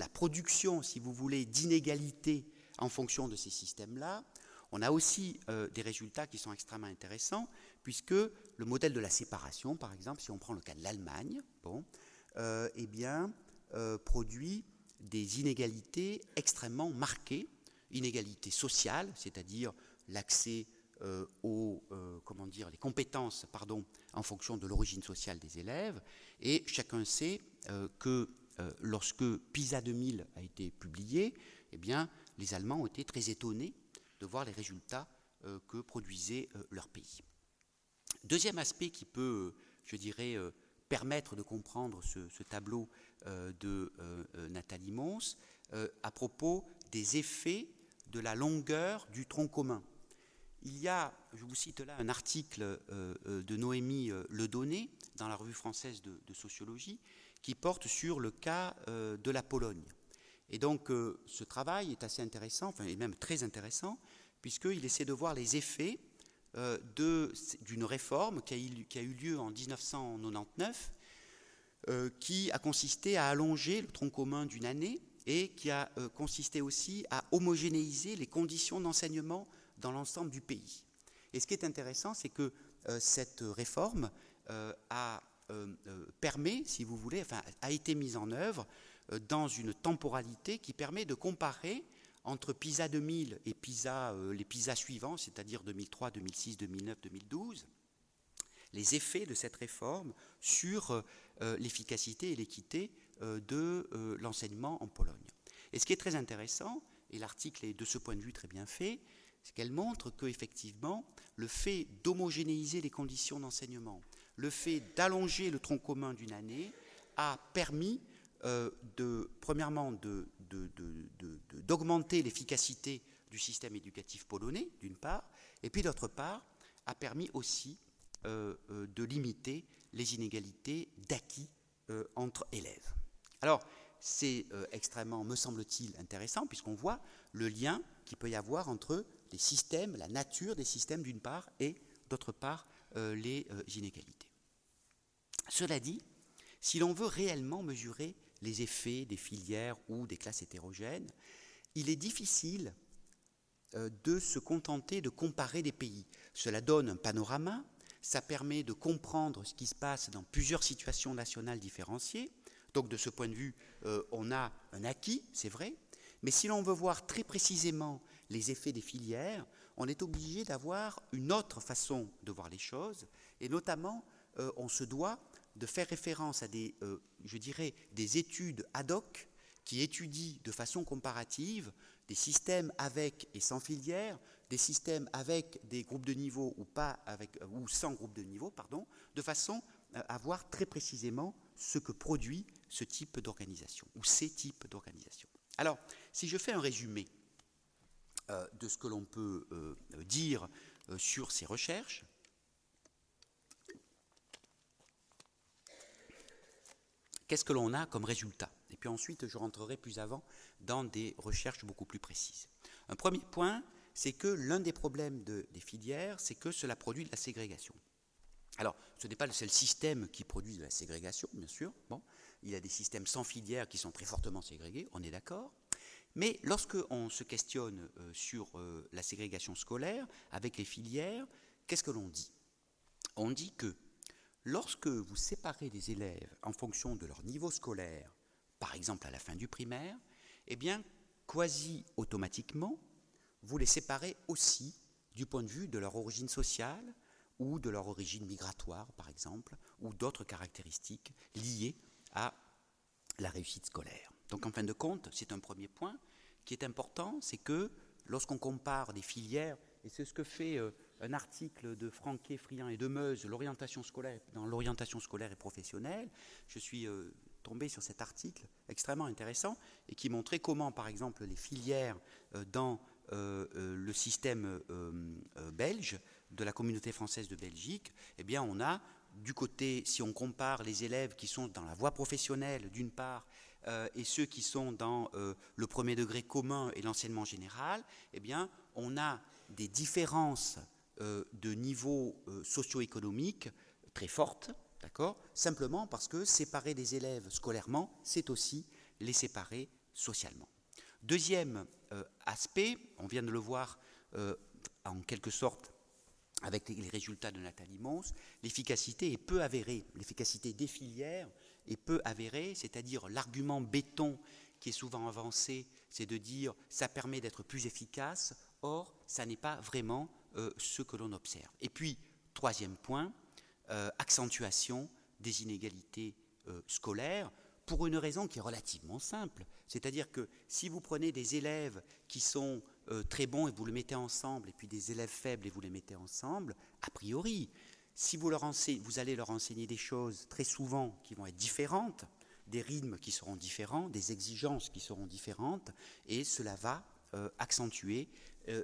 production, si vous voulez, d'inégalités en fonction de ces systèmes-là, on a aussi des résultats qui sont extrêmement intéressants, puisque le modèle de la séparation, par exemple, si on prend le cas de l'Allemagne, bon, eh bien, produit des inégalités extrêmement marquées, inégalités sociales, c'est-à-dire l'accès les compétences, en fonction de l'origine sociale des élèves, et chacun sait que lorsque PISA 2000 a été publié, eh bien, les Allemands ont été très étonnés de voir les résultats que produisait leur pays. Deuxième aspect qui peut, je dirais, permettre de comprendre ce tableau de Nathalie Mons, à propos des effets de la longueur du tronc commun. Il y a, je vous cite là, un article de Noémie Ledonné dans la revue française de sociologie qui porte sur le cas de la Pologne. Et donc ce travail est assez intéressant, enfin, et même très intéressant, puisqu'il essaie de voir les effets d'une réforme qui a eu lieu en 1999, qui a consisté à allonger le tronc commun d'une année et qui a consisté aussi à homogénéiser les conditions d'enseignement dans l'ensemble du pays. Et ce qui est intéressant, c'est que cette réforme permet, si vous voulez, a été mise en œuvre dans une temporalité qui permet de comparer entre PISA 2000 et les PISA suivants, c'est-à-dire 2003, 2006, 2009, 2012, les effets de cette réforme sur l'efficacité et l'équité de l'enseignement en Pologne. Et ce qui est très intéressant, et l'article est de ce point de vue très bien fait, c'est qu'elle montre qu'effectivement, le fait d'homogénéiser les conditions d'enseignement, le fait d'allonger le tronc commun d'une année a permis, premièrement, d'augmenter l'efficacité du système éducatif polonais, d'une part, et puis d'autre part, a permis aussi de limiter les inégalités d'acquis entre élèves. Alors, c'est extrêmement, me semble-t-il, intéressant, puisqu'on voit le lien qu'il peut y avoir entre les systèmes, la nature des systèmes d'une part, et d'autre part, les inégalités. Cela dit, si l'on veut réellement mesurer les effets des filières ou des classes hétérogènes, il est difficile de se contenter de comparer des pays. Cela donne un panorama, ça permet de comprendre ce qui se passe dans plusieurs situations nationales différenciées. Donc de ce point de vue, on a un acquis, c'est vrai, mais si l'on veut voir très précisément les effets des filières, on est obligé d'avoir une autre façon de voir les choses, et notamment, on se doit de faire référence à des, je dirais, des études ad hoc qui étudient de façon comparative des systèmes avec et sans filières, des systèmes avec des groupes de niveau ou, pas avec, ou sans groupe de niveau, pardon, de façon à voir très précisément ce que produit ce type d'organisation ou ces types d'organisation. Alors, si je fais un résumé de ce que l'on peut dire sur ces recherches, qu'est-ce que l'on a comme résultat? Et puis ensuite, je rentrerai plus avant dans des recherches beaucoup plus précises. Un premier point, c'est que l'un des problèmes des filières, c'est que cela produit de la ségrégation. Alors, ce n'est pas le seul système qui produit de la ségrégation, bien sûr. Bon, il y a des systèmes sans filières qui sont très fortement ségrégés, on est d'accord. Mais lorsqu'on se questionne sur la ségrégation scolaire avec les filières, qu'est-ce que l'on dit? On dit que lorsque vous séparez des élèves en fonction de leur niveau scolaire, par exemple à la fin du primaire, eh bien, quasi automatiquement, vous les séparez aussi du point de vue de leur origine sociale ou de leur origine migratoire, par exemple, ou d'autres caractéristiques liées à la réussite scolaire. Donc, en fin de compte, c'est un premier point qui est important, c'est que lorsqu'on compare des filières, et c'est ce que fait un article de Franquet, Friand et Demeuse, l'orientation scolaire, dans l'orientation scolaire et professionnelle, je suis tombé sur cet article extrêmement intéressant et qui montrait comment, par exemple, les filières dans le système belge de la communauté française de Belgique, eh bien, on a du côté, si on compare les élèves qui sont dans la voie professionnelle d'une part et ceux qui sont dans le premier degré commun et l'enseignement général, eh bien, on a des différences de niveau socio-économique très fortes, d'accord ? Simplement parce que séparer des élèves scolairement, c'est aussi les séparer socialement. Deuxième aspect, on vient de le voir en quelque sorte avec les résultats de Nathalie Mons, l'efficacité est peu avérée, l'efficacité des filières est peu avérée, c'est-à-dire l'argument béton qui est souvent avancé, c'est de dire ça permet d'être plus efficace, or ça n'est pas vraiment ce que l'on observe. Et puis, troisième point, accentuation des inégalités scolaires, pour une raison qui est relativement simple, c'est-à-dire que si vous prenez des élèves qui sont très bons et vous les mettez ensemble, et puis des élèves faibles et vous les mettez ensemble, a priori, si vous allez leur enseigner des choses très souvent qui vont être différentes, des rythmes qui seront différents, des exigences qui seront différentes, et cela va accentuer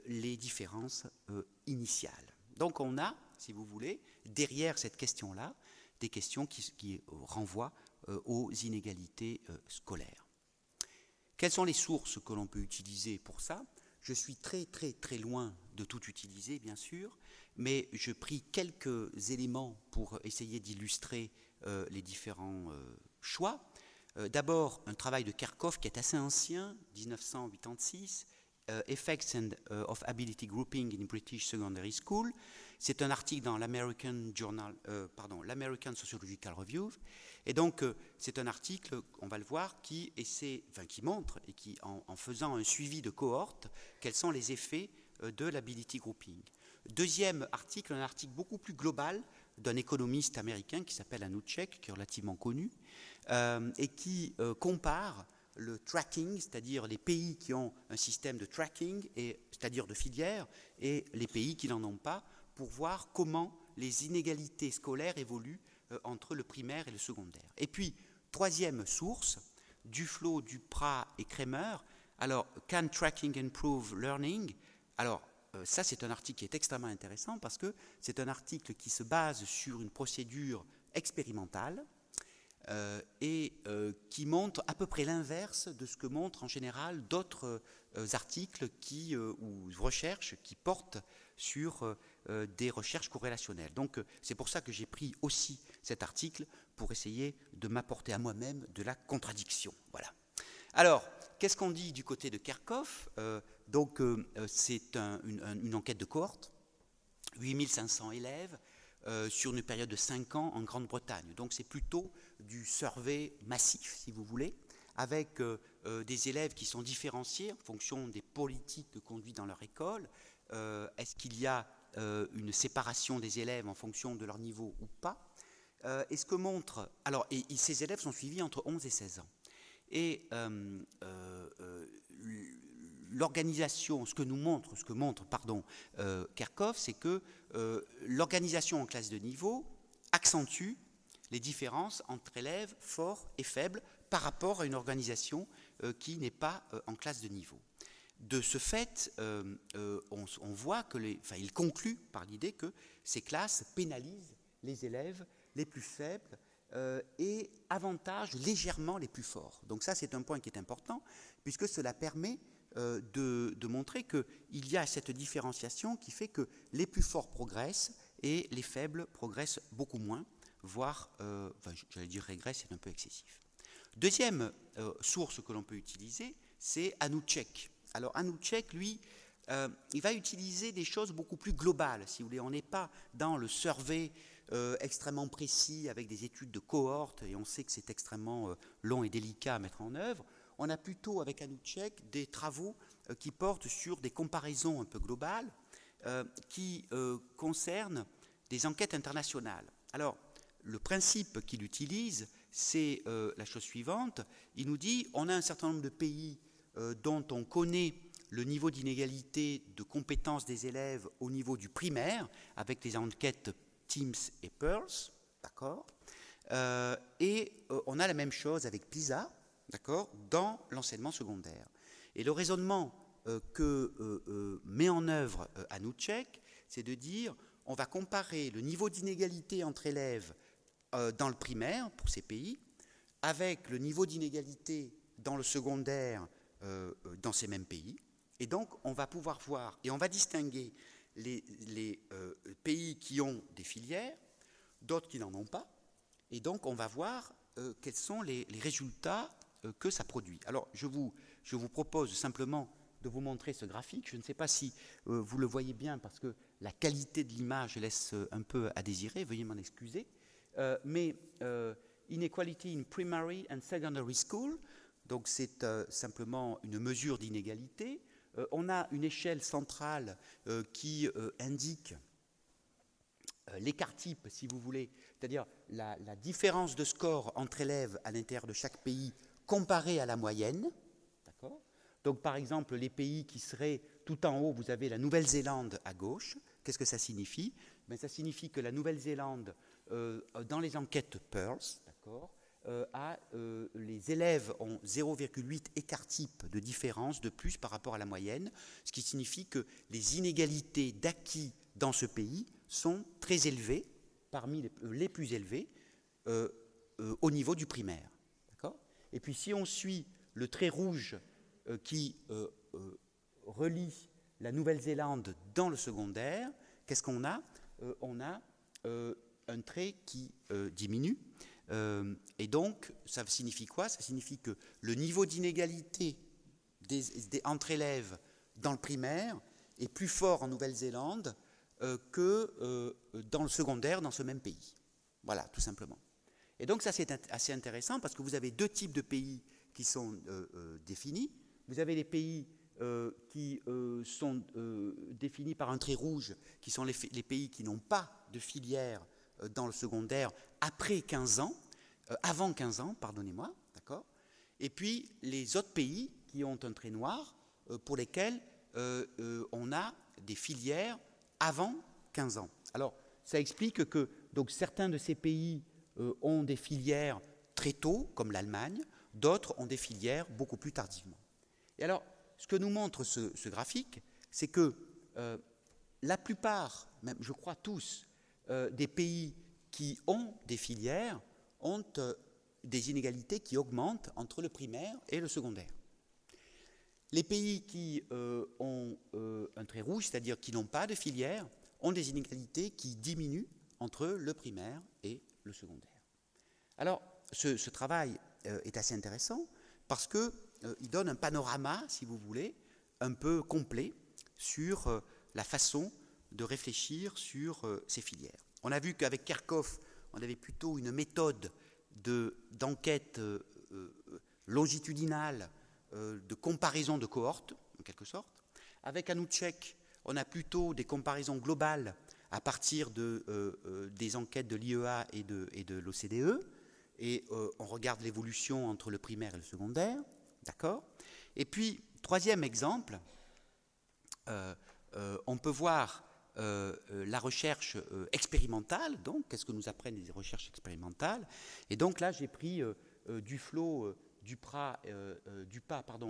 les différences initiales. Donc on a, si vous voulez, derrière cette question-là, des questions qui renvoient aux inégalités scolaires. Quelles sont les sources que l'on peut utiliser pour ça ? Je suis très très très loin de tout utiliser, bien sûr, mais je pris quelques éléments pour essayer d'illustrer les différents choix. D'abord, un travail de Kerckhoff qui est assez ancien, 1986, Effects of Ability Grouping in British Secondary School. C'est un article dans l'American Sociological Review. Et donc, c'est un article, on va le voir, qui montre, et qui, en faisant un suivi de cohorte, quels sont les effets de l'ability grouping. Deuxième article, un article beaucoup plus global d'un économiste américain qui s'appelle Anuschek, qui est relativement connu, et qui compare le tracking, c'est-à-dire les pays qui ont un système de tracking, c'est-à-dire de filières, et les pays qui n'en ont pas, pour voir comment les inégalités scolaires évoluent entre le primaire et le secondaire. Et puis, troisième source, Duflo, Duprat et Kremer. Alors, can tracking improve learning? Alors, ça, c'est un article qui est extrêmement intéressant parce que c'est un article qui se base sur une procédure expérimentale et qui montre à peu près l'inverse de ce que montrent en général d'autres articles ou recherches qui portent sur des recherches corrélationnelles. Donc c'est pour ça que j'ai pris aussi cet article pour essayer de m'apporter à moi-même de la contradiction. Voilà. Alors, qu'est-ce qu'on dit du côté de Kerckhoff? C'est une enquête de cohorte, 8500 élèves, sur une période de 5 ans en Grande-Bretagne. Donc c'est plutôt du survey massif, si vous voulez, avec des élèves qui sont différenciés en fonction des politiques conduites dans leur école. Est-ce qu'il y a une séparation des élèves en fonction de leur niveau ou pas? Et ce que montre... Alors, et ces élèves sont suivis entre 11 et 16 ans. Et l'organisation, ce que montre Kerckhoff, c'est que l'organisation en classe de niveau accentue les différences entre élèves forts et faibles par rapport à une organisation qui n'est pas en classe de niveau. De ce fait, on voit que il conclut par l'idée que ces classes pénalisent les élèves les plus faibles et avantagent légèrement les plus forts. Donc ça, c'est un point qui est important, puisque cela permet de montrer qu'il y a cette différenciation qui fait que les plus forts progressent et les faibles progressent beaucoup moins, voire, j'allais dire régressent, c'est un peu excessif. Deuxième source que l'on peut utiliser, c'est Anouchek. Alors Anouchek, lui, il va utiliser des choses beaucoup plus globales, si vous voulez. On n'est pas dans le survey extrêmement précis avec des études de cohorte, et on sait que c'est extrêmement long et délicat à mettre en œuvre. On a plutôt, avec Anouchek, des travaux qui portent sur des comparaisons un peu globales qui concernent des enquêtes internationales. Alors, le principe qu'il utilise, c'est la chose suivante. Il nous dit, on a un certain nombre de pays dont on connaît le niveau d'inégalité de compétences des élèves au niveau du primaire, avec les enquêtes Teams et Pearls, d'accord. Et on a la même chose avec PISA, d'accord, dans l'enseignement secondaire. Et le raisonnement que met en œuvre Anouchek, c'est de dire, on va comparer le niveau d'inégalité entre élèves dans le primaire, pour ces pays, avec le niveau d'inégalité dans le secondaire dans ces mêmes pays. Et donc, on va pouvoir voir, et on va distinguer les pays qui ont des filières, d'autres qui n'en ont pas, et donc on va voir quels sont les résultats que ça produit. Alors, je vous propose simplement de vous montrer ce graphique. Je ne sais pas si vous le voyez bien, parce que la qualité de l'image laisse un peu à désirer, veuillez m'en excuser. Mais Inequality in Primary and Secondary School, donc c'est simplement une mesure d'inégalité. On a une échelle centrale qui indique l'écart type, si vous voulez, c'est-à-dire la différence de score entre élèves à l'intérieur de chaque pays comparée à la moyenne. D'accord ? Donc, par exemple, les pays qui seraient tout en haut, vous avez la Nouvelle-Zélande à gauche. Qu'est-ce que ça signifie ? Ben, ça signifie que la Nouvelle-Zélande, dans les enquêtes Pearls, d'accord, les élèves ont 0,8 écart type de différence de plus par rapport à la moyenne, ce qui signifie que les inégalités d'acquis dans ce pays sont très élevées, parmi les plus élevées, au niveau du primaire. D'accord ? Et puis si on suit le trait rouge qui relie la Nouvelle-Zélande dans le secondaire, qu'est-ce qu'on a ? On a un trait qui diminue. Et donc, ça signifie quoi? Ça signifie que le niveau d'inégalité entre élèves dans le primaire est plus fort en Nouvelle-Zélande que dans le secondaire dans ce même pays. Voilà, tout simplement. Et donc ça, c'est assez intéressant parce que vous avez deux types de pays qui sont définis. Vous avez les pays qui sont définis par un trait rouge, qui sont les pays qui n'ont pas de filière dans le secondaire après 15 ans, avant 15 ans, pardonnez-moi, d'accord. Et puis les autres pays qui ont un trait noir, pour lesquels on a des filières avant 15 ans. Alors, ça explique que donc, certains de ces pays ont des filières très tôt, comme l'Allemagne, d'autres ont des filières beaucoup plus tardivement. Et alors, ce que nous montre ce graphique, c'est que la plupart, même je crois tous, des pays qui ont des filières ont des inégalités qui augmentent entre le primaire et le secondaire. Les pays qui ont un trait rouge, c'est-à-dire qui n'ont pas de filière, ont des inégalités qui diminuent entre le primaire et le secondaire. Alors, ce travail est assez intéressant parce qu'il donne un panorama, si vous voulez, un peu complet sur la façon de réfléchir sur ces filières. On a vu qu'avec Kerckhoff, on avait plutôt une méthode d'enquête longitudinale, de comparaison de cohortes, en quelque sorte. Avec Anouchek, on a plutôt des comparaisons globales à partir des enquêtes de l'IEA et de l'OCDE, et on regarde l'évolution entre le primaire et le secondaire, d'accord. Et puis, troisième exemple, on peut voir la recherche expérimentale, donc qu'est-ce que nous apprennent les recherches expérimentales. Et donc là, j'ai pris Duflo, Dupas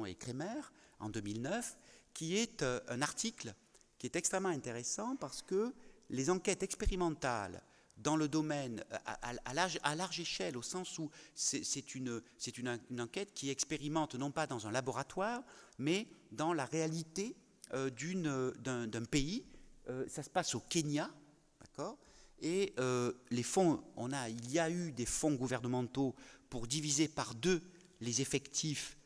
et Kremer en 2009, qui est un article qui est extrêmement intéressant parce que les enquêtes expérimentales dans le domaine à large échelle, au sens où c'est une enquête qui expérimente non pas dans un laboratoire, mais dans la réalité d'un pays. Ça se passe au Kenya, d'accord. Et les fonds, il y a eu des fonds gouvernementaux pour diviser par 2 les effectifs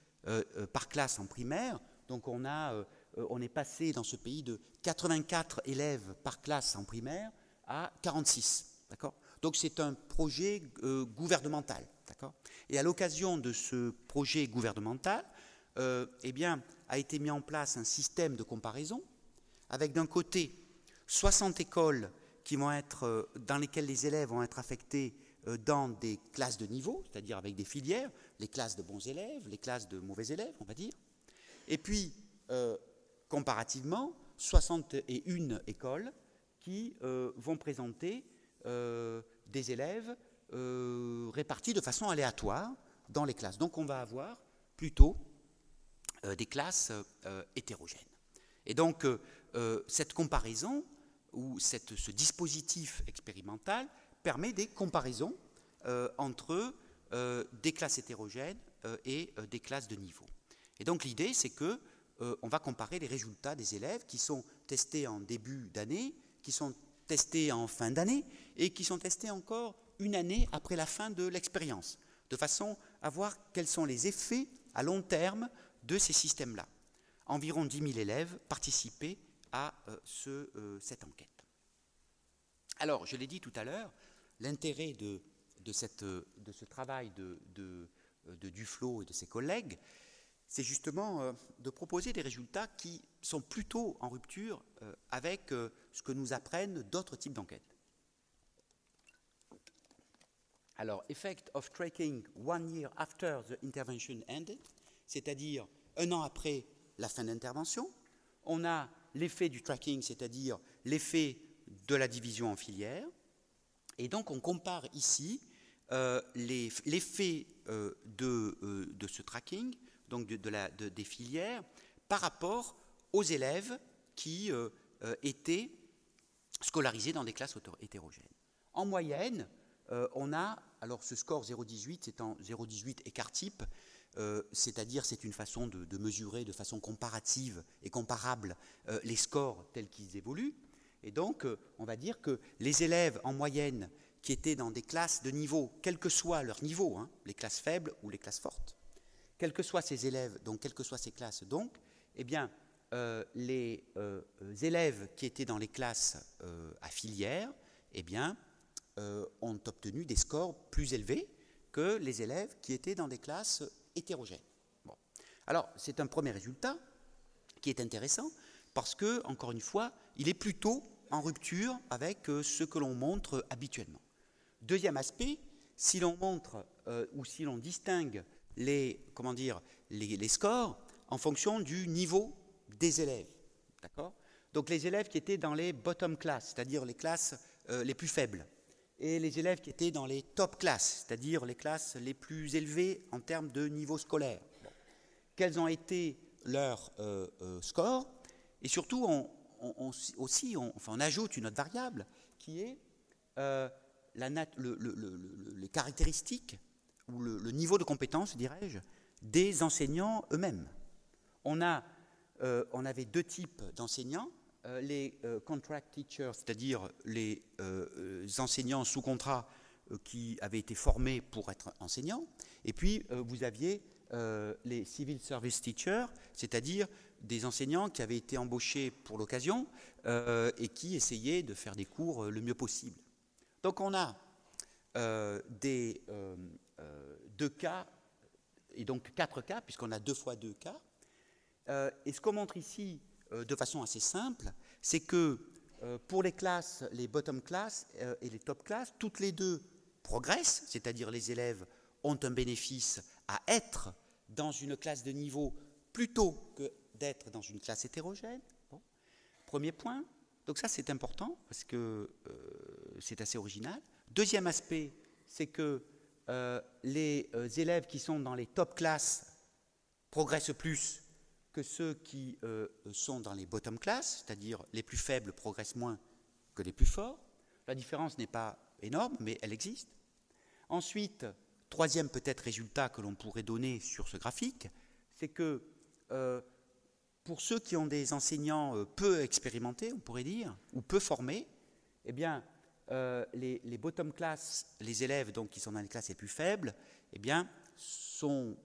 par classe en primaire. Donc on est passé dans ce pays de 84 élèves par classe en primaire à 46. D'accord. Donc c'est un projet gouvernemental. D'accord. Et à l'occasion de ce projet gouvernemental, eh bien, a été mis en place un système de comparaison avec d'un côté 60 écoles qui vont être, dans lesquelles les élèves vont être affectés dans des classes de niveau, c'est-à-dire avec des filières, les classes de bons élèves, les classes de mauvais élèves, on va dire. Et puis, comparativement, 61 écoles qui vont présenter des élèves répartis de façon aléatoire dans les classes. Donc on va avoir plutôt des classes hétérogènes. Et donc cette comparaison ou ce dispositif expérimental permet des comparaisons entre des classes hétérogènes et des classes de niveau. Et donc l'idée, c'est que on va comparer les résultats des élèves qui sont testés en début d'année, qui sont testés en fin d'année et qui sont testés encore une année après la fin de l'expérience, de façon à voir quels sont les effets à long terme de ces systèmes-là. Environ 10 000 élèves participaient à cette enquête. Alors, je l'ai dit tout à l'heure, l'intérêt de ce travail de Duflo et de ses collègues, c'est justement de proposer des résultats qui sont plutôt en rupture avec ce que nous apprennent d'autres types d'enquêtes. Alors, effect of tracking 1 year after the intervention ended, c'est-à-dire 1 an après la fin d'intervention. On a l'effet du tracking, c'est-à-dire l'effet de la division en filières. Et donc, on compare ici l'effet de ce tracking, donc des filières, par rapport aux élèves qui étaient scolarisés dans des classes hétérogènes. En moyenne, on a, alors ce score 0,18 étant 0,18 écart type, c'est-à-dire c'est une façon de mesurer de façon comparative et comparable les scores tels qu'ils évoluent. Et donc, on va dire que les élèves en moyenne qui étaient dans des classes de niveau, quel que soit leur niveau, hein, les classes faibles ou les classes fortes, quels que soient ces élèves, donc quelles que soient ces classes, donc, eh bien, les élèves qui étaient dans les classes à filière, eh bien, ont obtenu des scores plus élevés que les élèves qui étaient dans des classes hétérogènes. Bon. Alors, c'est un premier résultat qui est intéressant parce que, encore une fois, il est plutôt en rupture avec ce que l'on montre habituellement. Deuxième aspect, si l'on montre ou si l'on distingue les scores en fonction du niveau des élèves. D'accord ? Donc les élèves qui étaient dans les bottom class, c'est-à-dire les classes les plus faibles, et les élèves qui étaient dans les top classes, c'est-à-dire les classes les plus élevées en termes de niveau scolaire. Bon. Quels ont été leurs scores ? Et surtout, on ajoute une autre variable qui est les caractéristiques ou le niveau de compétence, dirais-je, des enseignants eux-mêmes. On avait deux types d'enseignants, les contract teachers, c'est-à-dire les enseignants sous contrat qui avaient été formés pour être enseignants, et puis vous aviez les civil service teachers, c'est-à-dire des enseignants qui avaient été embauchés pour l'occasion et qui essayaient de faire des cours le mieux possible. Donc on a deux cas, et donc 4 cas, puisqu'on a 2 fois 2 cas. Et ce qu'on montre ici de façon assez simple, c'est que pour les classes, les bottom class et les top class, toutes les deux progressent, c'est-à-dire les élèves ont un bénéfice à être dans une classe de niveau plutôt que d'être dans une classe hétérogène. Bon. Premier point, donc ça c'est important parce que c'est assez original. Deuxième aspect, c'est que les élèves qui sont dans les top classes progressent plus que ceux qui sont dans les bottom class, c'est-à-dire les plus faibles progressent moins que les plus forts. La différence n'est pas énorme, mais elle existe. Ensuite, troisième peut-être résultat que l'on pourrait donner sur ce graphique, c'est que pour ceux qui ont des enseignants peu expérimentés, on pourrait dire, ou peu formés, eh bien, les bottom class, les élèves donc, qui sont dans les classes les plus faibles, eh bien, sont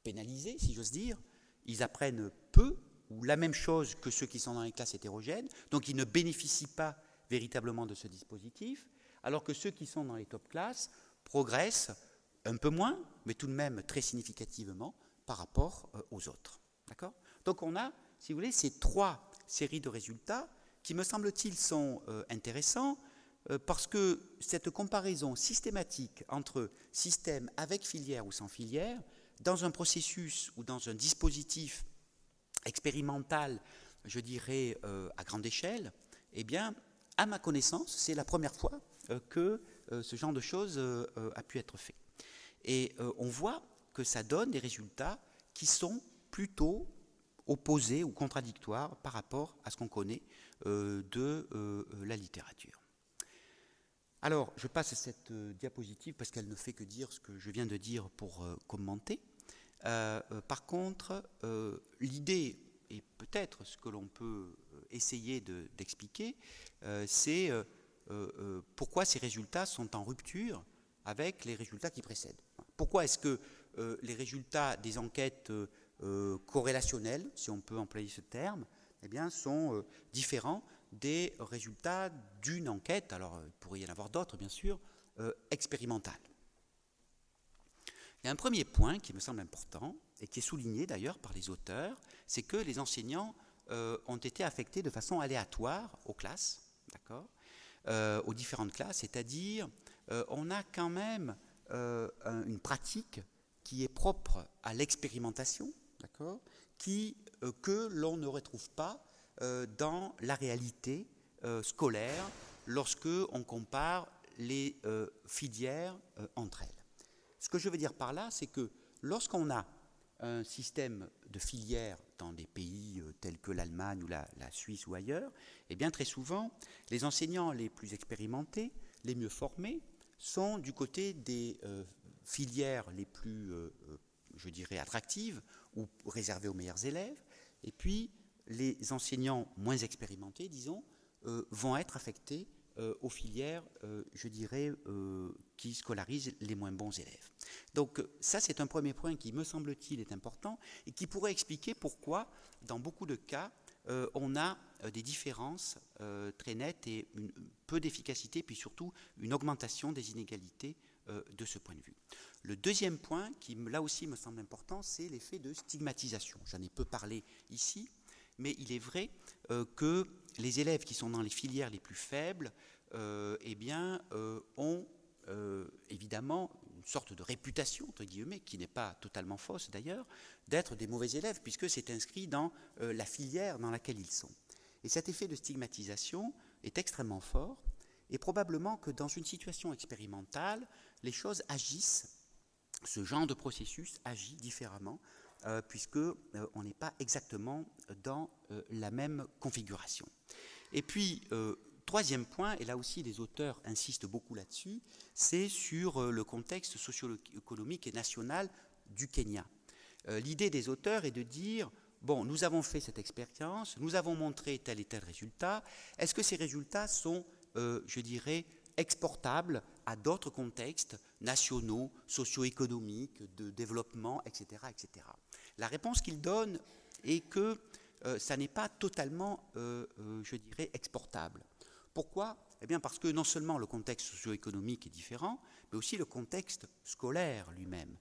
pénalisés, si j'ose dire. Ils apprennent peu ou la même chose que ceux qui sont dans les classes hétérogènes, donc ils ne bénéficient pas véritablement de ce dispositif, alors que ceux qui sont dans les top classes progressent un peu moins, mais tout de même très significativement par rapport aux autres. D'accord ? Donc on a, si vous voulez, ces 3 séries de résultats qui, me semble-t-il, sont intéressants parce que cette comparaison systématique entre système avec filière ou sans filière, dans un processus ou dans un dispositif expérimental, je dirais, à grande échelle, eh bien, à ma connaissance, c'est la première fois que ce genre de choses a pu être fait. Et on voit que ça donne des résultats qui sont plutôt opposés ou contradictoires par rapport à ce qu'on connaît de la littérature. Alors, je passe à cette diapositive parce qu'elle ne fait que dire ce que je viens de dire pour commenter. Par contre, l'idée, et peut-être ce que l'on peut essayer d'expliquer, c'est pourquoi ces résultats sont en rupture avec les résultats qui précèdent. Pourquoi est-ce que les résultats des enquêtes corrélationnelles, si on peut employer ce terme, eh bien, sont différents des résultats d'une enquête, alors il pourrait y en avoir d'autres bien sûr, expérimentale. Il y a un premier point qui me semble important et qui est souligné d'ailleurs par les auteurs, c'est que les enseignants ont été affectés de façon aléatoire aux classes, d'accord, aux différentes classes, c'est-à-dire on a quand même une pratique qui est propre à l'expérimentation, d'accord, que l'on ne retrouve pas dans la réalité scolaire lorsque on compare les filières entre elles. Ce que je veux dire par là, c'est que lorsqu'on a un système de filières dans des pays tels que l'Allemagne ou la Suisse ou ailleurs, eh bien très souvent, les enseignants les plus expérimentés, les mieux formés, sont du côté des filières les plus, je dirais, attractives ou réservées aux meilleurs élèves, et puis les enseignants moins expérimentés, disons, vont être affectés aux filières, je dirais, qui scolarisent les moins bons élèves. Donc ça, c'est un premier point qui, me semble-t-il, est important et qui pourrait expliquer pourquoi, dans beaucoup de cas, on a des différences très nettes et peu d'efficacité, puis surtout une augmentation des inégalités de ce point de vue. Le deuxième point, qui là aussi me semble important, c'est l'effet de stigmatisation. J'en ai peu parlé ici, mais il est vrai que les élèves qui sont dans les filières les plus faibles eh bien, ont évidemment une sorte de réputation, entre guillemets, qui n'est pas totalement fausse d'ailleurs, d'être des mauvais élèves, puisque c'est inscrit dans la filière dans laquelle ils sont. Et cet effet de stigmatisation est extrêmement fort, et probablement que dans une situation expérimentale, les choses agissent, ce genre de processus agit différemment puisque on n'est pas exactement dans la même configuration. Et puis, troisième point, et là aussi les auteurs insistent beaucoup là-dessus, c'est sur le contexte socio-économique et national du Kenya. L'idée des auteurs est de dire, bon, nous avons fait cette expérience, nous avons montré tel et tel résultat, est-ce que ces résultats sont, je dirais, exportables à d'autres contextes nationaux, socio-économiques, de développement, etc., etc. La réponse qu'ils donnent est que ça n'est pas totalement, je dirais, exportable. Pourquoi ? Eh bien parce que non seulement le contexte socio-économique est différent, mais aussi le contexte scolaire lui-même.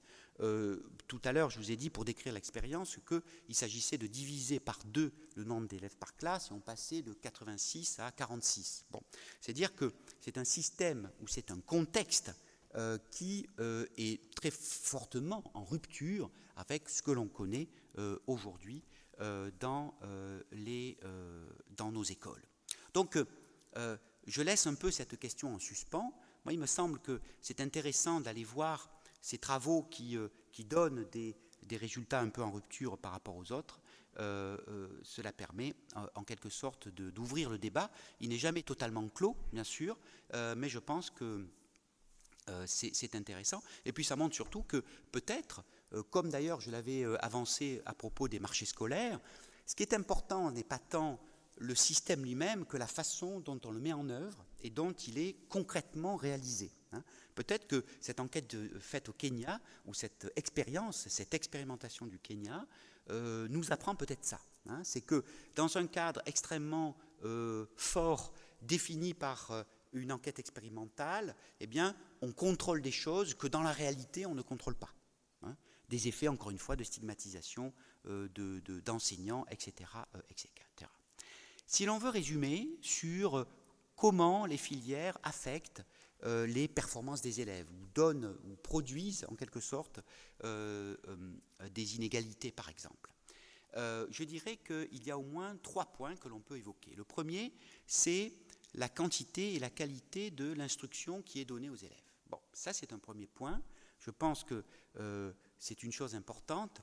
Tout à l'heure, je vous ai dit, pour décrire l'expérience, qu'il s'agissait de diviser par 2 le nombre d'élèves par classe, et on passait de 86 à 46. Bon. C'est-à-dire que c'est un système ou c'est un contexte qui est très fortement en rupture avec ce que l'on connaît aujourd'hui dans nos écoles. Donc, je laisse un peu cette question en suspens. Moi, il me semble que c'est intéressant d'aller voir ces travaux qui donnent des résultats un peu en rupture par rapport aux autres. Cela permet en quelque sorte d'ouvrir le débat. Il n'est jamais totalement clos, bien sûr, mais je pense que c'est intéressant. Et puis ça montre surtout que peut-être, comme d'ailleurs je l'avais avancé à propos des marchés scolaires, ce qui est important n'est pas tant le système lui-même que la façon dont on le met en œuvre et dont il est concrètement réalisé. Peut-être que cette enquête faite au Kenya, ou cette expérience, cette expérimentation du Kenya, nous apprend peut-être ça. C'est que dans un cadre extrêmement fort, défini par une enquête expérimentale, eh bien, on contrôle des choses que dans la réalité, on ne contrôle pas. Des effets, encore une fois, de stigmatisation d'enseignants, etc., etc. Si l'on veut résumer sur comment les filières affectent les performances des élèves, ou donnent, ou produisent en quelque sorte des inégalités, par exemple. Je dirais qu'il y a au moins 3 points que l'on peut évoquer. Le premier, c'est la quantité et la qualité de l'instruction qui est donnée aux élèves. Bon, ça c'est un premier point. Je pense que c'est une chose importante.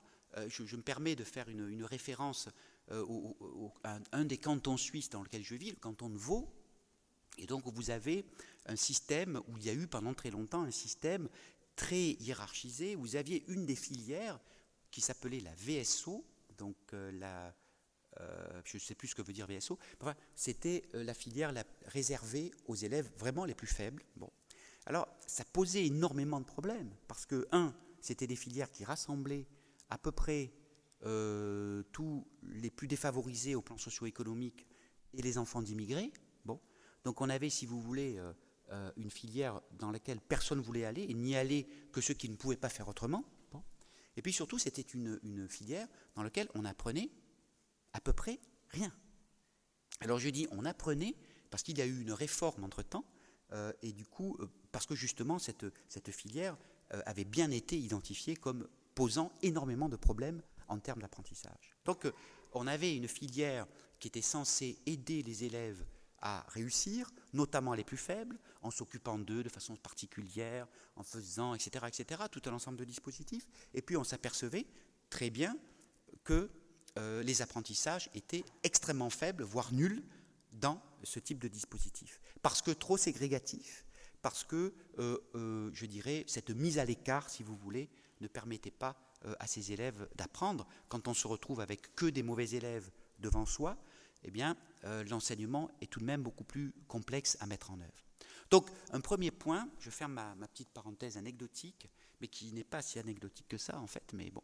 Je me permets de faire une référence à un des cantons suisses dans lequel je vis, le canton de Vaud. Et donc vous avez un système où il y a eu pendant très longtemps un système très hiérarchisé, où vous aviez une des filières qui s'appelait la VSO, donc je ne sais plus ce que veut dire VSO, enfin, c'était la filière réservée aux élèves vraiment les plus faibles. Bon. Alors ça posait énormément de problèmes, parce que, c'était des filières qui rassemblaient à peu près tous les plus défavorisés au plan socio-économique et les enfants d'immigrés. Bon. Donc on avait, si vous voulez, une filière dans laquelle personne ne voulait aller, et n'y aller que ceux qui ne pouvaient pas faire autrement. Bon. Et puis surtout, c'était une filière dans laquelle on apprenait à peu près rien. Alors je dis on apprenait parce qu'il y a eu une réforme entre-temps, et du coup, parce que justement cette filière avait bien été identifiée comme posant énormément de problèmes en termes d'apprentissage. Donc on avait une filière qui était censée aider les élèves à réussir, notamment les plus faibles, en s'occupant d'eux de façon particulière, en faisant, etc., etc., tout un ensemble de dispositifs. Et puis on s'apercevait très bien que les apprentissages étaient extrêmement faibles, voire nuls, dans ce type de dispositif. Parce que trop ségrégatif, parce que, je dirais, cette mise à l'écart, si vous voulez, ne permettait pas à ces élèves d'apprendre. Quand on se retrouve avec que des mauvais élèves devant soi, eh bien, l'enseignement est tout de même beaucoup plus complexe à mettre en œuvre. Donc, un premier point, je ferme ma petite parenthèse anecdotique, mais qui n'est pas si anecdotique que ça, en fait, mais bon.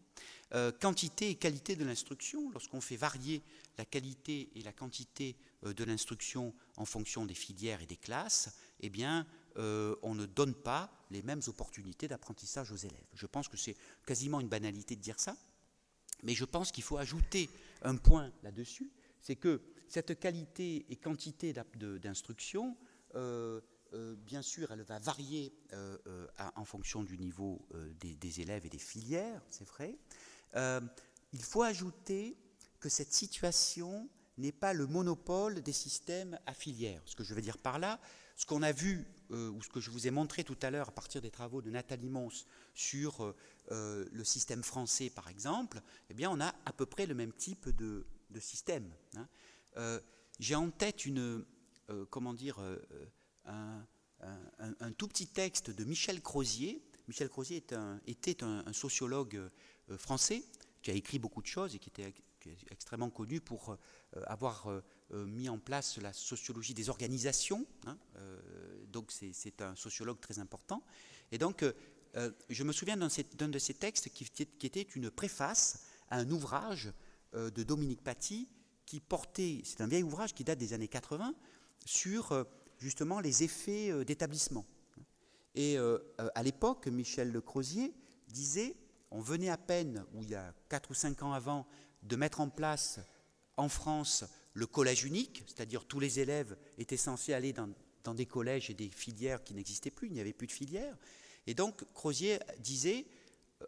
Quantité et qualité de l'instruction, lorsqu'on fait varier la qualité et la quantité de l'instruction en fonction des filières et des classes, eh bien, on ne donne pas les mêmes opportunités d'apprentissage aux élèves. Je pense que c'est quasiment une banalité de dire ça, mais je pense qu'il faut ajouter un point là-dessus, c'est que cette qualité et quantité d'instruction, bien sûr, elle va varier en fonction du niveau des élèves et des filières, c'est vrai. Il faut ajouter que cette situation n'est pas le monopole des systèmes à filières. Ce que je veux dire par là, ce qu'on a vu ou ce que je vous ai montré tout à l'heure à partir des travaux de Nathalie Mons sur le système français, par exemple, eh bien, on a à peu près le même type de système. J'ai en tête un tout petit texte de Michel Crozier. Michel Crozier était un sociologue français qui a écrit beaucoup de choses et qui est extrêmement connu pour avoir mis en place la sociologie des organisations. Donc c'est un sociologue très important. Et donc je me souviens d'un de ces textes qui était une préface à un ouvrage de Dominique Paty qui portait, c'est un vieil ouvrage qui date des années 80, sur justement les effets d'établissement. Et à l'époque, Michel Crozier disait, on venait à peine, ou il y a 4 ou 5 ans avant, de mettre en place en France le collège unique, c'est-à-dire tous les élèves étaient censés aller dans des collèges et des filières qui n'existaient plus, il n'y avait plus de filières. Et donc Crozier disait,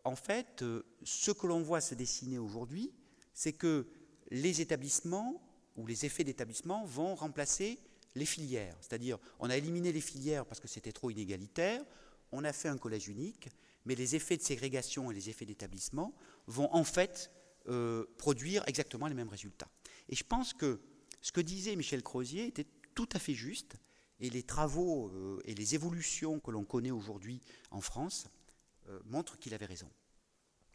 en fait, ce que l'on voit se dessiner aujourd'hui, c'est que les établissements ou les effets d'établissement vont remplacer les filières. C'est-à-dire, on a éliminé les filières parce que c'était trop inégalitaire, on a fait un collège unique, mais les effets de ségrégation et les effets d'établissement vont en fait produire exactement les mêmes résultats. Et je pense que ce que disait Michel Crozier était tout à fait juste, et les travaux et les évolutions que l'on connaît aujourd'hui en France montrent qu'il avait raison.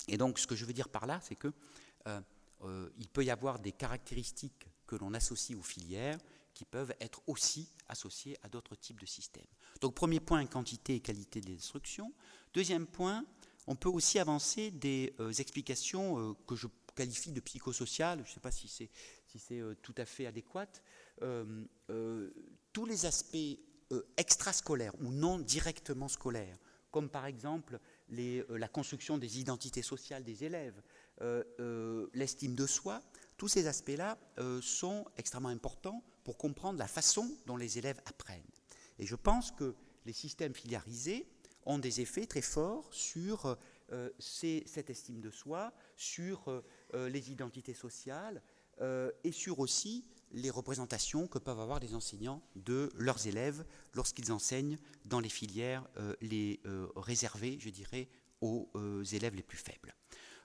Et donc, ce que je veux dire par là, c'est que il peut y avoir des caractéristiques que l'on associe aux filières qui peuvent être aussi associées à d'autres types de systèmes. Donc, premier point, quantité et qualité de l'instruction. Deuxième point, on peut aussi avancer des explications que je qualifie de psychosociales, je ne sais pas si c'est tout à fait adéquat, tous les aspects extrascolaires ou non directement scolaires, comme par exemple la construction des identités sociales des élèves, l'estime de soi, tous ces aspects-là sont extrêmement importants pour comprendre la façon dont les élèves apprennent. Et je pense que les systèmes filiarisés ont des effets très forts sur cette estime de soi, sur les identités sociales et sur aussi les représentations que peuvent avoir les enseignants de leurs élèves lorsqu'ils enseignent dans les filières réservées, je dirais, aux élèves les plus faibles.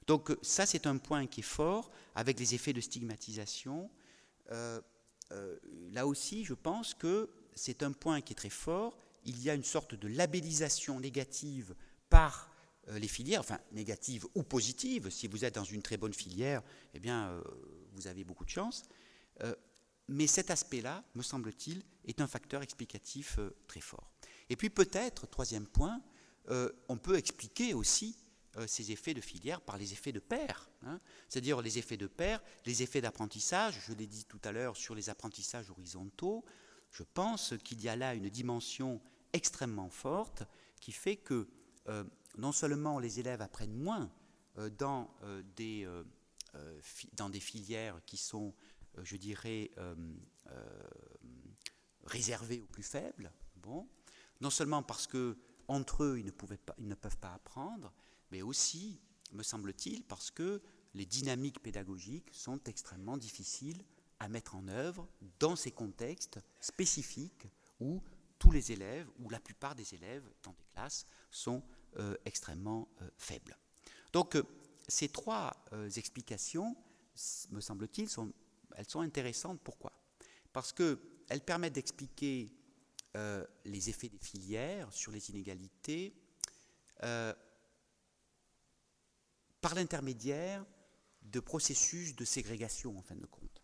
Donc ça, c'est un point qui est fort, avec les effets de stigmatisation. Là aussi, je pense que c'est un point qui est très fort. Il y a une sorte de labellisation négative par les filières, enfin négative ou positive. Si vous êtes dans une très bonne filière, eh bien, vous avez beaucoup de chance. Mais cet aspect-là, me semble-t-il, est un facteur explicatif très fort. Et puis peut-être, troisième point, on peut expliquer aussi ces effets de filière par les effets de pair, c'est-à-dire les effets de pair, les effets d'apprentissage. Je l'ai dit tout à l'heure sur les apprentissages horizontaux. Je pense qu'il y a là une dimension extrêmement forte qui fait que non seulement les élèves apprennent moins dans des filières qui sont, je dirais, réservées aux plus faibles, bon, non seulement parce qu'entre eux, ils ne peuvent pas apprendre, mais aussi, me semble-t-il, parce que les dynamiques pédagogiques sont extrêmement difficiles à mettre en œuvre dans ces contextes spécifiques où tous les élèves, ou la plupart des élèves dans des classes, sont extrêmement faibles. Donc, ces trois explications, me semble-t-il, elles sont intéressantes. Pourquoi ? Parce qu'elles permettent d'expliquer les effets des filières sur les inégalités par l'intermédiaire de processus de ségrégation, en fin de compte.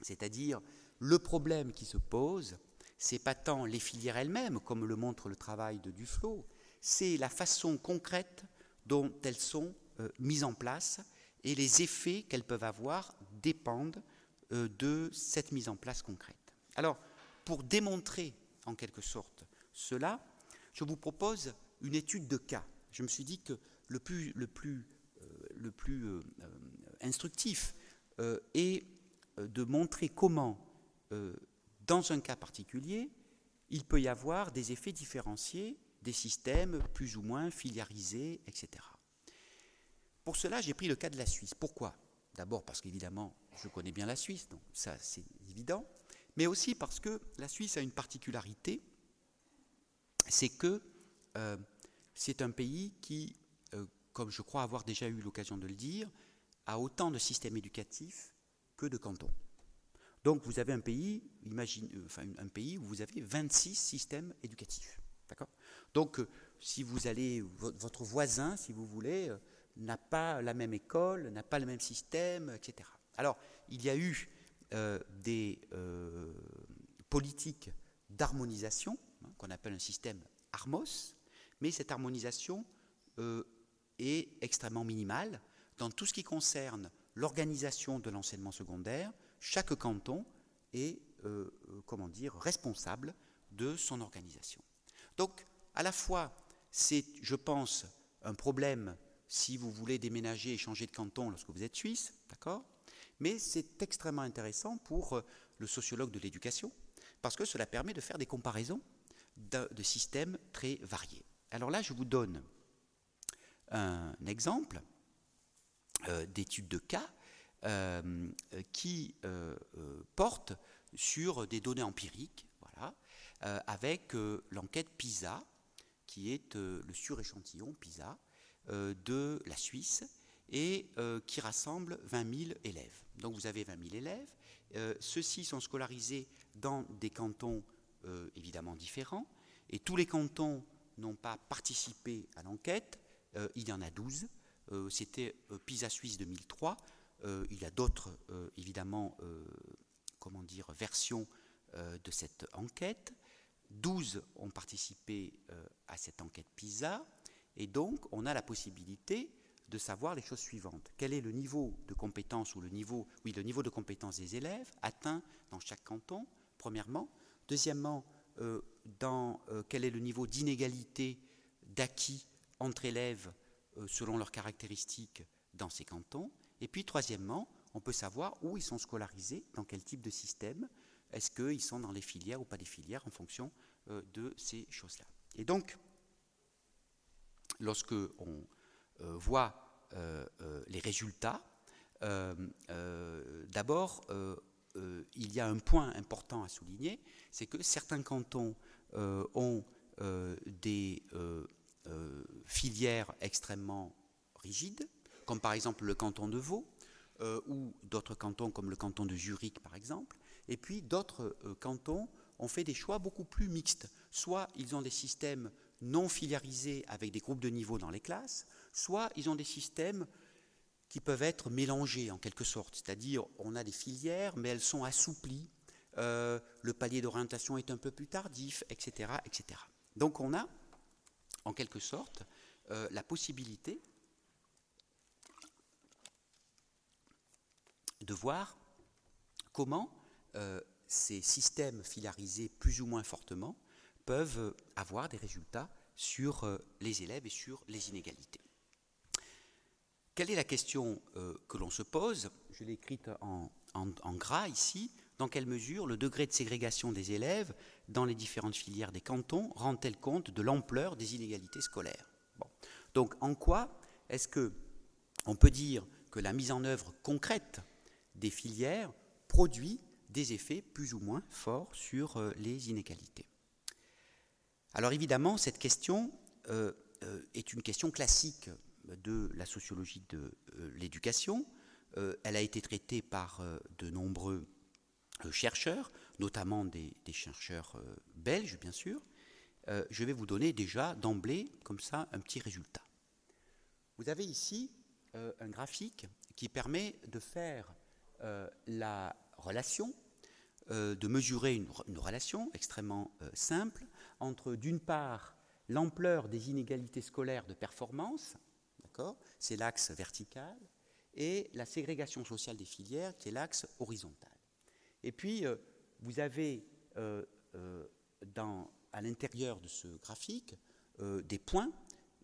C'est-à-dire, le problème qui se pose, c'est pas tant les filières elles-mêmes, comme le montre le travail de Duflo, c'est la façon concrète dont elles sont mises en place et les effets qu'elles peuvent avoir dépendent de cette mise en place concrète. Alors, pour démontrer en quelque sorte cela, je vous propose une étude de cas. Je me suis dit que le plus instructif est de montrer comment, dans un cas particulier, il peut y avoir des effets différenciés des systèmes plus ou moins filiarisés, etc. Pour cela, j'ai pris le cas de la Suisse. Pourquoi ? D'abord parce qu'évidemment, je connais bien la Suisse, donc ça c'est évident, mais aussi parce que la Suisse a une particularité, c'est que c'est un pays qui, comme je crois avoir déjà eu l'occasion de le dire, a autant de systèmes éducatifs que de cantons. Donc vous avez un pays, un pays où vous avez 26 systèmes éducatifs. D'accord ? Donc si vous allez, votre voisin, si vous voulez, n'a pas la même école, n'a pas le même système, etc. Alors il y a eu des politiques d'harmonisation, qu'on appelle un système Armos, mais cette harmonisation est extrêmement minimale. Dans tout ce qui concerne l'organisation de l'enseignement secondaire, chaque canton est responsable de son organisation. Donc, à la fois, c'est, je pense, un problème si vous voulez déménager et changer de canton lorsque vous êtes suisse, d'accord ? Mais c'est extrêmement intéressant pour le sociologue de l'éducation, parce que cela permet de faire des comparaisons de systèmes très variés. Alors là, je vous donne un exemple d'étude de cas qui porte sur des données empiriques, voilà, avec l'enquête PISA, qui est le suréchantillon PISA de la Suisse, et qui rassemble 20 000 élèves. Donc vous avez 20 000 élèves, ceux-ci sont scolarisés dans des cantons évidemment différents, et tous les cantons n'ont pas participé à l'enquête, il y en a 12, c'était PISA Suisse 2003, il y a d'autres évidemment versions de cette enquête. 12 ont participé à cette enquête PISA, et donc on a la possibilité de savoir les choses suivantes. Quel est le niveau de compétence ou le niveau de compétence des élèves atteint dans chaque canton, premièrement. Deuxièmement, quel est le niveau d'inégalité d'acquis entre élèves selon leurs caractéristiques dans ces cantons. Et puis, troisièmement, on peut savoir où ils sont scolarisés, dans quel type de système. Est-ce qu'ils sont dans les filières ou pas des filières en fonction de ces choses-là. Et donc, lorsque on voit les résultats, d'abord, il y a un point important à souligner, c'est que certains cantons ont des filières extrêmement rigides, comme par exemple le canton de Vaud, ou d'autres cantons comme le canton de Zurich par exemple, et puis d'autres cantons ont fait des choix beaucoup plus mixtes. Soit ils ont des systèmes non filiarisés avec des groupes de niveau dans les classes, soit ils ont des systèmes qui peuvent être mélangés en quelque sorte, c'est-à-dire on a des filières mais elles sont assouplies, le palier d'orientation est un peu plus tardif, etc., etc. Donc on a en quelque sorte la possibilité de voir comment ces systèmes filiarisés plus ou moins fortement peuvent avoir des résultats sur les élèves et sur les inégalités. Quelle est la question que l'on se pose? Je l'ai écrite en gras ici. Dans quelle mesure le degré de ségrégation des élèves dans les différentes filières des cantons rend-elle compte de l'ampleur des inégalités scolaires? Bon. Donc en quoi est-ce qu'on peut dire que la mise en œuvre concrète des filières produit des effets plus ou moins forts sur les inégalités? Alors évidemment, cette question est une question classique de la sociologie de l'éducation. Elle a été traitée par de nombreux chercheurs, notamment des chercheurs belges, bien sûr. Je vais vous donner déjà d'emblée, comme ça, un petit résultat. Vous avez ici un graphique qui permet de faire la relation, de mesurer une relation extrêmement simple entre, d'une part, l'ampleur des inégalités scolaires de performance, d'accord, c'est l'axe vertical, et la ségrégation sociale des filières, qui est l'axe horizontal. Et puis, vous avez à l'intérieur de ce graphique des points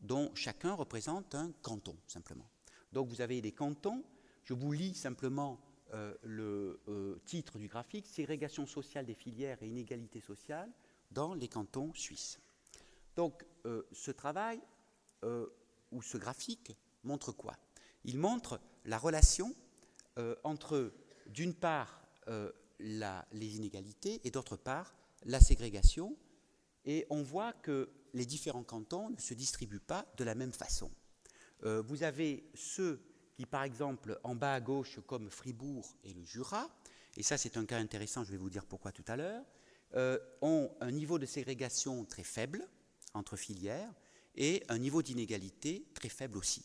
dont chacun représente un canton, simplement. Donc, vous avez des cantons, je vous lis simplement le titre du graphique, ségrégation sociale des filières et inégalité sociale dans les cantons suisses. Donc, ce travail ou ce graphique montre quoi? Il montre la relation entre, d'une part, les inégalités et d'autre part, la ségrégation, Et on voit que les différents cantons ne se distribuent pas de la même façon. Vous avez ceux qui, par exemple, en bas à gauche, comme Fribourg et le Jura, et ça c'est un cas intéressant, je vais vous dire pourquoi tout à l'heure, ont un niveau de ségrégation très faible entre filières et un niveau d'inégalité très faible aussi.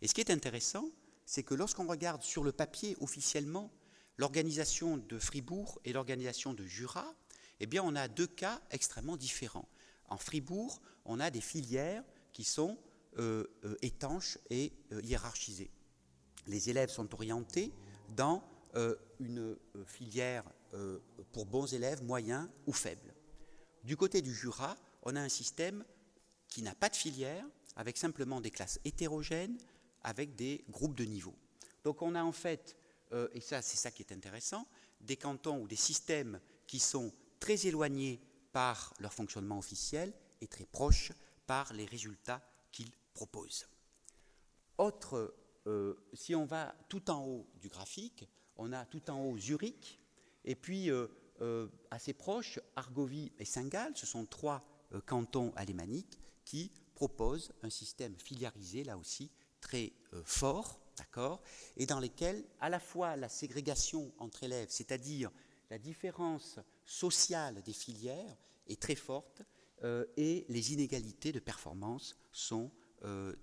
Et ce qui est intéressant, c'est que lorsqu'on regarde sur le papier officiellement l'organisation de Fribourg et l'organisation de Jura, eh bien on a deux cas extrêmement différents. En Fribourg, on a des filières qui sont étanches et hiérarchisées. Les élèves sont orientés dans une filière pour bons élèves, moyens ou faibles. Du côté du Jura, on a un système qui n'a pas de filière, avec simplement des classes hétérogènes, avec des groupes de niveau. Donc on a en fait, et ça c'est ça qui est intéressant, des cantons ou des systèmes qui sont très éloignés par leur fonctionnement officiel et très proches par les résultats qu'ils proposent. Autre, si on va tout en haut du graphique, on a tout en haut Zurich, et puis assez proches, Argovie et Saint-Gall, ce sont trois cantons alémaniques qui proposent un système filiarisé, là aussi, très fort, d'accord, et dans lesquels à la fois la ségrégation entre élèves, c'est-à-dire la différence sociale des filières est très forte et les inégalités de performance sont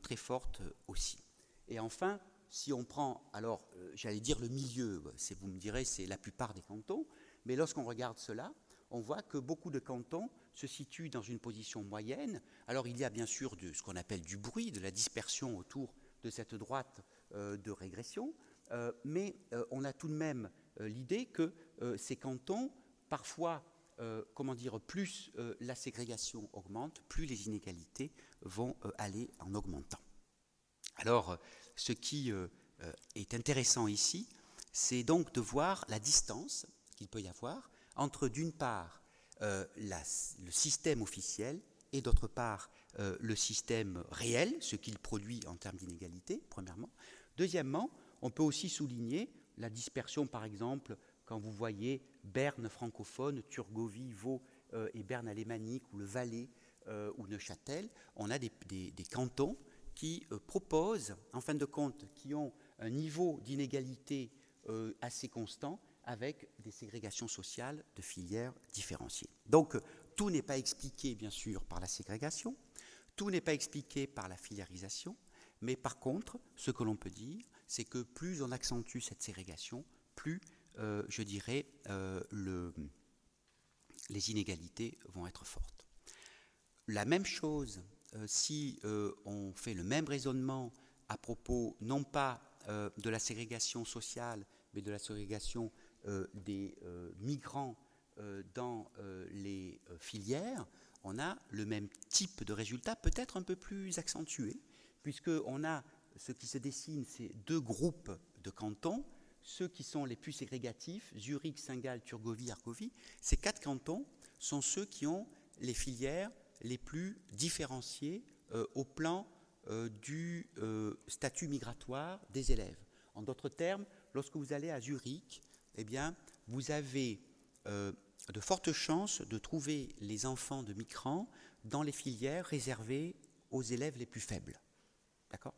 très fortes aussi. Et enfin, si on prend, alors j'allais dire le milieu, vous me direz c'est la plupart des cantons, mais lorsqu'on regarde cela, on voit que beaucoup de cantons se situent dans une position moyenne. Alors il y a bien sûr ce qu'on appelle du bruit, de la dispersion autour de cette droite de régression, mais on a tout de même l'idée que ces cantons, parfois, plus la ségrégation augmente, plus les inégalités vont aller en augmentant. Alors, ce qui est intéressant ici, c'est donc de voir la distance qu'il peut y avoir entre, d'une part, le système officiel et, d'autre part, le système réel, ce qu'il produit en termes d'inégalité, premièrement. Deuxièmement, on peut aussi souligner la dispersion, par exemple, quand vous voyez Berne francophone, Turgovie, Vaud et Berne alémanique, ou le Valais ou Neuchâtel, on a des cantons qui proposent, en fin de compte, qui ont un niveau d'inégalité assez constant, avec des ségrégations sociales de filières différenciées. Donc, tout n'est pas expliqué, bien sûr, par la ségrégation, tout n'est pas expliqué par la filiarisation, mais par contre, ce que l'on peut dire, c'est que plus on accentue cette ségrégation, plus, je dirais, les inégalités vont être fortes. La même chose, si on fait le même raisonnement à propos, non pas de la ségrégation sociale, mais de la ségrégation des migrants dans les filières, on a le même type de résultat, peut-être un peu plus accentué, puisqu'on a ce qui se dessine, c'est deux groupes de cantons, ceux qui sont les plus ségrégatifs, Zurich, Saint-Gall, Turgovie, Argovie. Ces quatre cantons sont ceux qui ont les filières les plus différenciées au plan du statut migratoire des élèves. En d'autres termes, lorsque vous allez à Zurich, eh bien, vous avez de fortes chances de trouver les enfants de migrants dans les filières réservées aux élèves les plus faibles. D'accord ?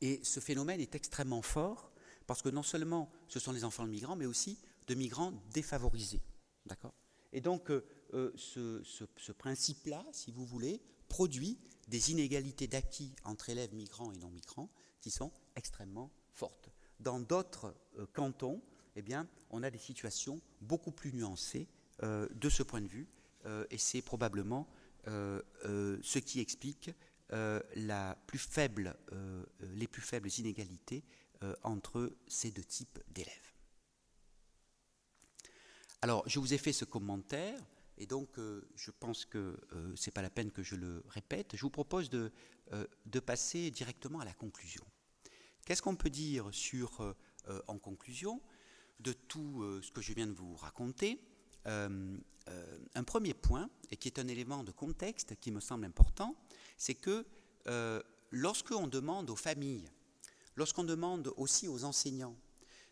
Et ce phénomène est extrêmement fort parce que non seulement ce sont les enfants de migrants, mais aussi de migrants défavorisés. D'accord ? Et donc, ce principe-là, si vous voulez, produit des inégalités d'acquis entre élèves migrants et non migrants qui sont extrêmement fortes. Dans d'autres cantons, eh bien, on a des situations beaucoup plus nuancées de ce point de vue, et c'est probablement ce qui explique les plus faibles inégalités entre ces deux types d'élèves. Alors, je vous ai fait ce commentaire, et donc je pense que ce n'est pas la peine que je le répète. Je vous propose de passer directement à la conclusion. Qu'est-ce qu'on peut dire en conclusion de tout ce que je viens de vous raconter? Un premier point, et qui est un élément de contexte qui me semble important, c'est que lorsqu'on demande aux familles, lorsqu'on demande aussi aux enseignants,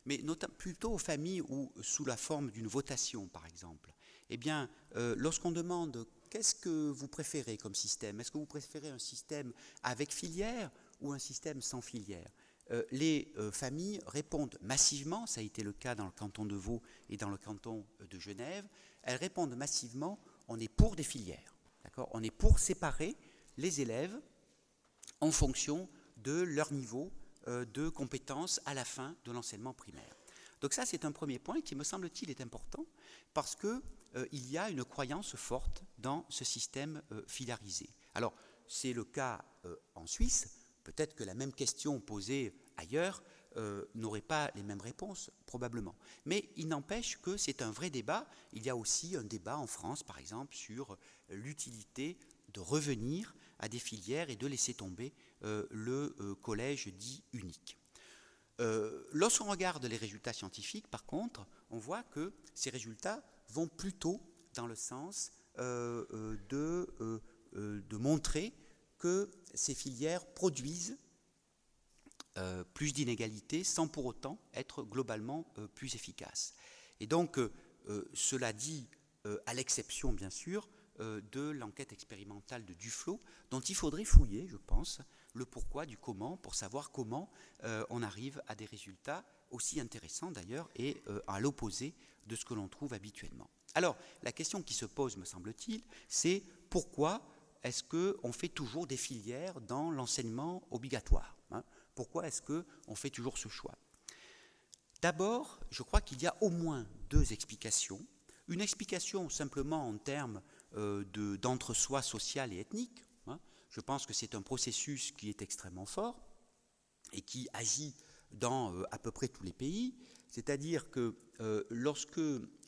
mais plutôt aux familles ou sous la forme d'une votation, par exemple, eh bien, lorsqu'on demande qu'est-ce que vous préférez comme système? Est-ce que vous préférez un système avec filière ou un système sans filière? Les familles répondent massivement, ça a été le cas dans le canton de Vaud et dans le canton de Genève, elles répondent massivement, on est pour des filières, d'accord? On est pour séparer les élèves en fonction de leur niveau de compétences à la fin de l'enseignement primaire. Donc ça, c'est un premier point qui, me semble-t-il, est important parce qu'il y a une croyance forte dans ce système filiarisé. Alors, c'est le cas en Suisse. Peut-être que la même question posée ailleurs n'aurait pas les mêmes réponses, probablement. Mais il n'empêche que c'est un vrai débat. Il y a aussi un débat en France, par exemple, sur l'utilité de revenir à des filières et de laisser tomber le collège dit unique. Lorsqu'on regarde les résultats scientifiques, par contre, on voit que ces résultats vont plutôt dans le sens de montrer que ces filières produisent plus d'inégalités sans pour autant être globalement plus efficaces. Et donc, cela dit, à l'exception, bien sûr, de l'enquête expérimentale de Duflo, dont il faudrait fouiller, je pense, le pourquoi du comment, pour savoir comment on arrive à des résultats aussi intéressants d'ailleurs et à l'opposé de ce que l'on trouve habituellement. Alors, la question qui se pose, me semble-t-il, c'est pourquoi est-ce qu'on fait toujours des filières dans l'enseignement obligatoire, hein? Pourquoi est-ce qu'on fait toujours ce choix? D'abord, je crois qu'il y a au moins deux explications. Une explication simplement en termes d'entre-soi social et ethnique. Hein. Je pense que c'est un processus qui est extrêmement fort et qui agit dans à peu près tous les pays. C'est-à-dire que lorsque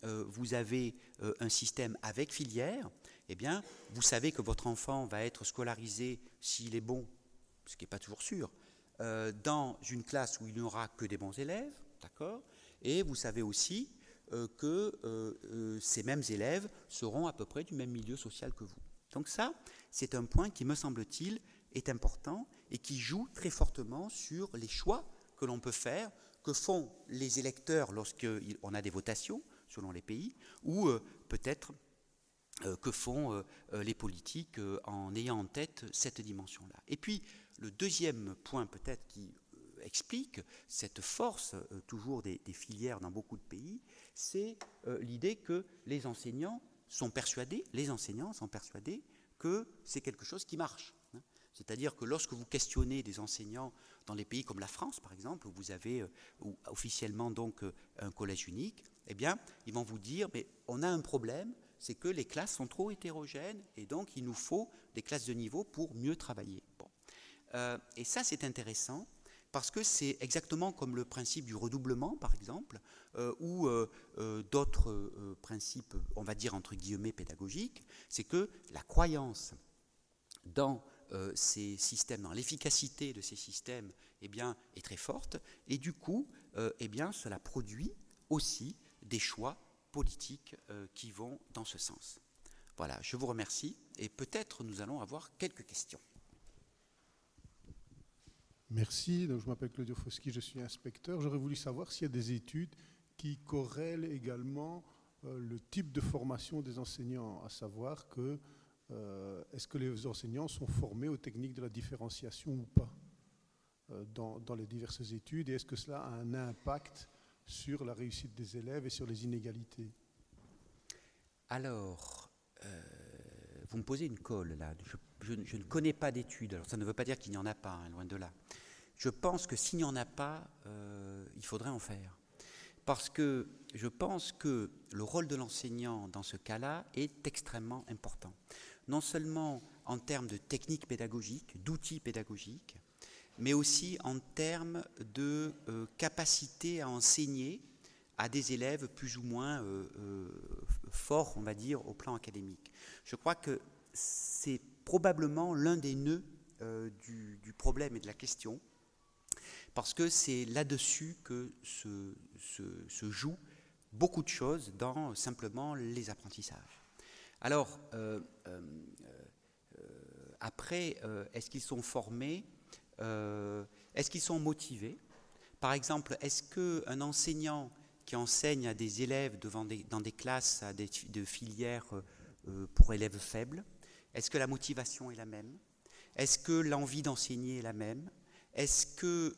vous avez un système avec filière, eh bien, vous savez que votre enfant va être scolarisé, s'il est bon, ce qui n'est pas toujours sûr, dans une classe où il n'y aura que des bons élèves, d'accord? Et vous savez aussi que ces mêmes élèves seront à peu près du même milieu social que vous. Donc ça, c'est un point qui, me semble-t-il, est important et qui joue très fortement sur les choix que l'on peut faire, que font les électeurs lorsqu'on a des votations selon les pays, ou peut-être que font les politiques en ayant en tête cette dimension-là. Et puis, le deuxième point peut-être qui explique cette force toujours des filières dans beaucoup de pays, c'est l'idée que les enseignants sont persuadés que c'est quelque chose qui marche. C'est-à-dire que lorsque vous questionnez des enseignants dans les pays comme la France, par exemple, où vous avez officiellement donc un collège unique, eh bien, ils vont vous dire, mais on a un problème, c'est que les classes sont trop hétérogènes et donc il nous faut des classes de niveau pour mieux travailler. Bon. Et ça, c'est intéressant parce que c'est exactement comme le principe du redoublement, par exemple, ou d'autres principes, on va dire entre guillemets pédagogiques, c'est que la croyance dans ces systèmes, dans l'efficacité de ces systèmes, eh bien, est très forte, et du coup, eh bien, cela produit aussi des choix politiques qui vont dans ce sens. Voilà, je vous remercie, et peut-être nous allons avoir quelques questions. Merci, donc, je m'appelle Claudio Foschi, je suis inspecteur. J'aurais voulu savoir s'il y a des études qui corrèlent également le type de formation des enseignants, à savoir que est-ce que les enseignants sont formés aux techniques de la différenciation ou pas dans les diverses études, et est-ce que cela a un impact sur la réussite des élèves et sur les inégalités? Alors, vous me posez une colle là. Je ne connais pas d'études. Alors, ça ne veut pas dire qu'il n'y en a pas, hein, loin de là. Je pense que s'il n'y en a pas, il faudrait en faire. Parce que je pense que le rôle de l'enseignant dans ce cas-là est extrêmement important. Non seulement en termes de techniques pédagogiques, d'outils pédagogiques, mais aussi en termes de capacité à enseigner à des élèves plus ou moins forts, on va dire, au plan académique. Je crois que c'est probablement l'un des nœuds du problème et de la question, parce que c'est là-dessus que se jouent beaucoup de choses dans simplement les apprentissages. Alors, après, est-ce qu'ils sont formés? Est-ce qu'ils sont motivés? Par exemple, est-ce qu'un enseignant qui enseigne à des élèves dans des classes de filières pour élèves faibles? Est-ce que la motivation est la même? Est-ce que l'envie d'enseigner est la même? Est-ce que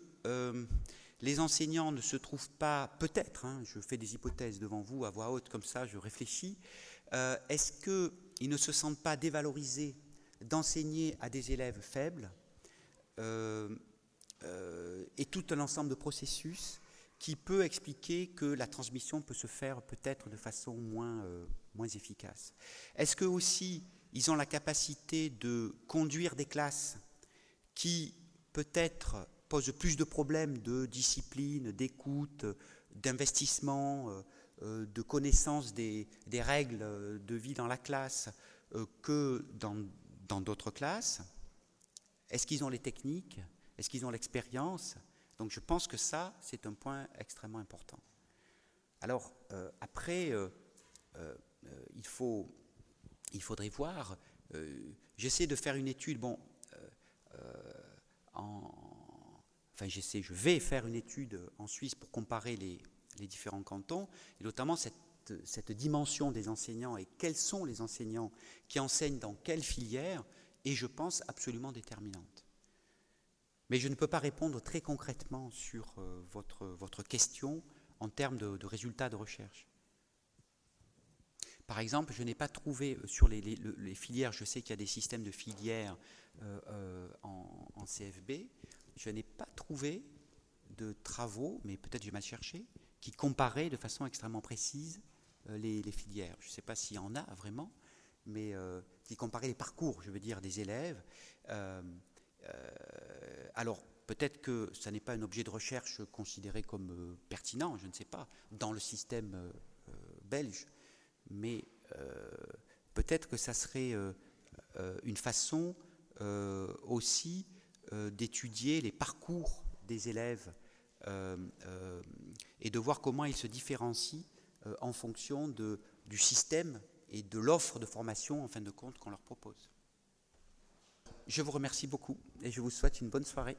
les enseignants ne se trouvent pas, peut-être, hein, je fais des hypothèses devant vous à voix haute comme ça, je réfléchis, est-ce qu'ils ne se sentent pas dévalorisés d'enseigner à des élèves faibles et tout un ensemble de processus qui peut expliquer que la transmission peut se faire peut-être de façon moins efficace? Est-ce que aussi ils ont la capacité de conduire des classes qui peut-être posent plus de problèmes de discipline, d'écoute, d'investissement, de connaissance des règles de vie dans la classe que dans d'autres classes? Est-ce qu'ils ont les techniques? Est-ce qu'ils ont l'expérience? Donc je pense que ça, c'est un point extrêmement important. Alors, après, il faudrait voir. J'essaie de faire une étude. Bon, je vais faire une étude en Suisse pour comparer les différents cantons, et notamment cette dimension des enseignants et quels sont les enseignants qui enseignent dans quelle filière, est, je pense, absolument déterminante. Mais je ne peux pas répondre très concrètement sur votre question en termes de résultats de recherche. Par exemple, je n'ai pas trouvé sur les filières, je sais qu'il y a des systèmes de filières en CFB, je n'ai pas trouvé de travaux, mais peut-être j'ai mal cherché, qui comparaient de façon extrêmement précise les filières. Je ne sais pas s'il y en a vraiment, mais qui comparaient les parcours, je veux dire, des élèves. Alors, peut-être que ça n'est pas un objet de recherche considéré comme pertinent, je ne sais pas, dans le système belge, mais peut-être que ça serait une façon aussi d'étudier les parcours des élèves et de voir comment ils se différencient en fonction du système et de l'offre de formation, en fin de compte, qu'on leur propose. Je vous remercie beaucoup et je vous souhaite une bonne soirée.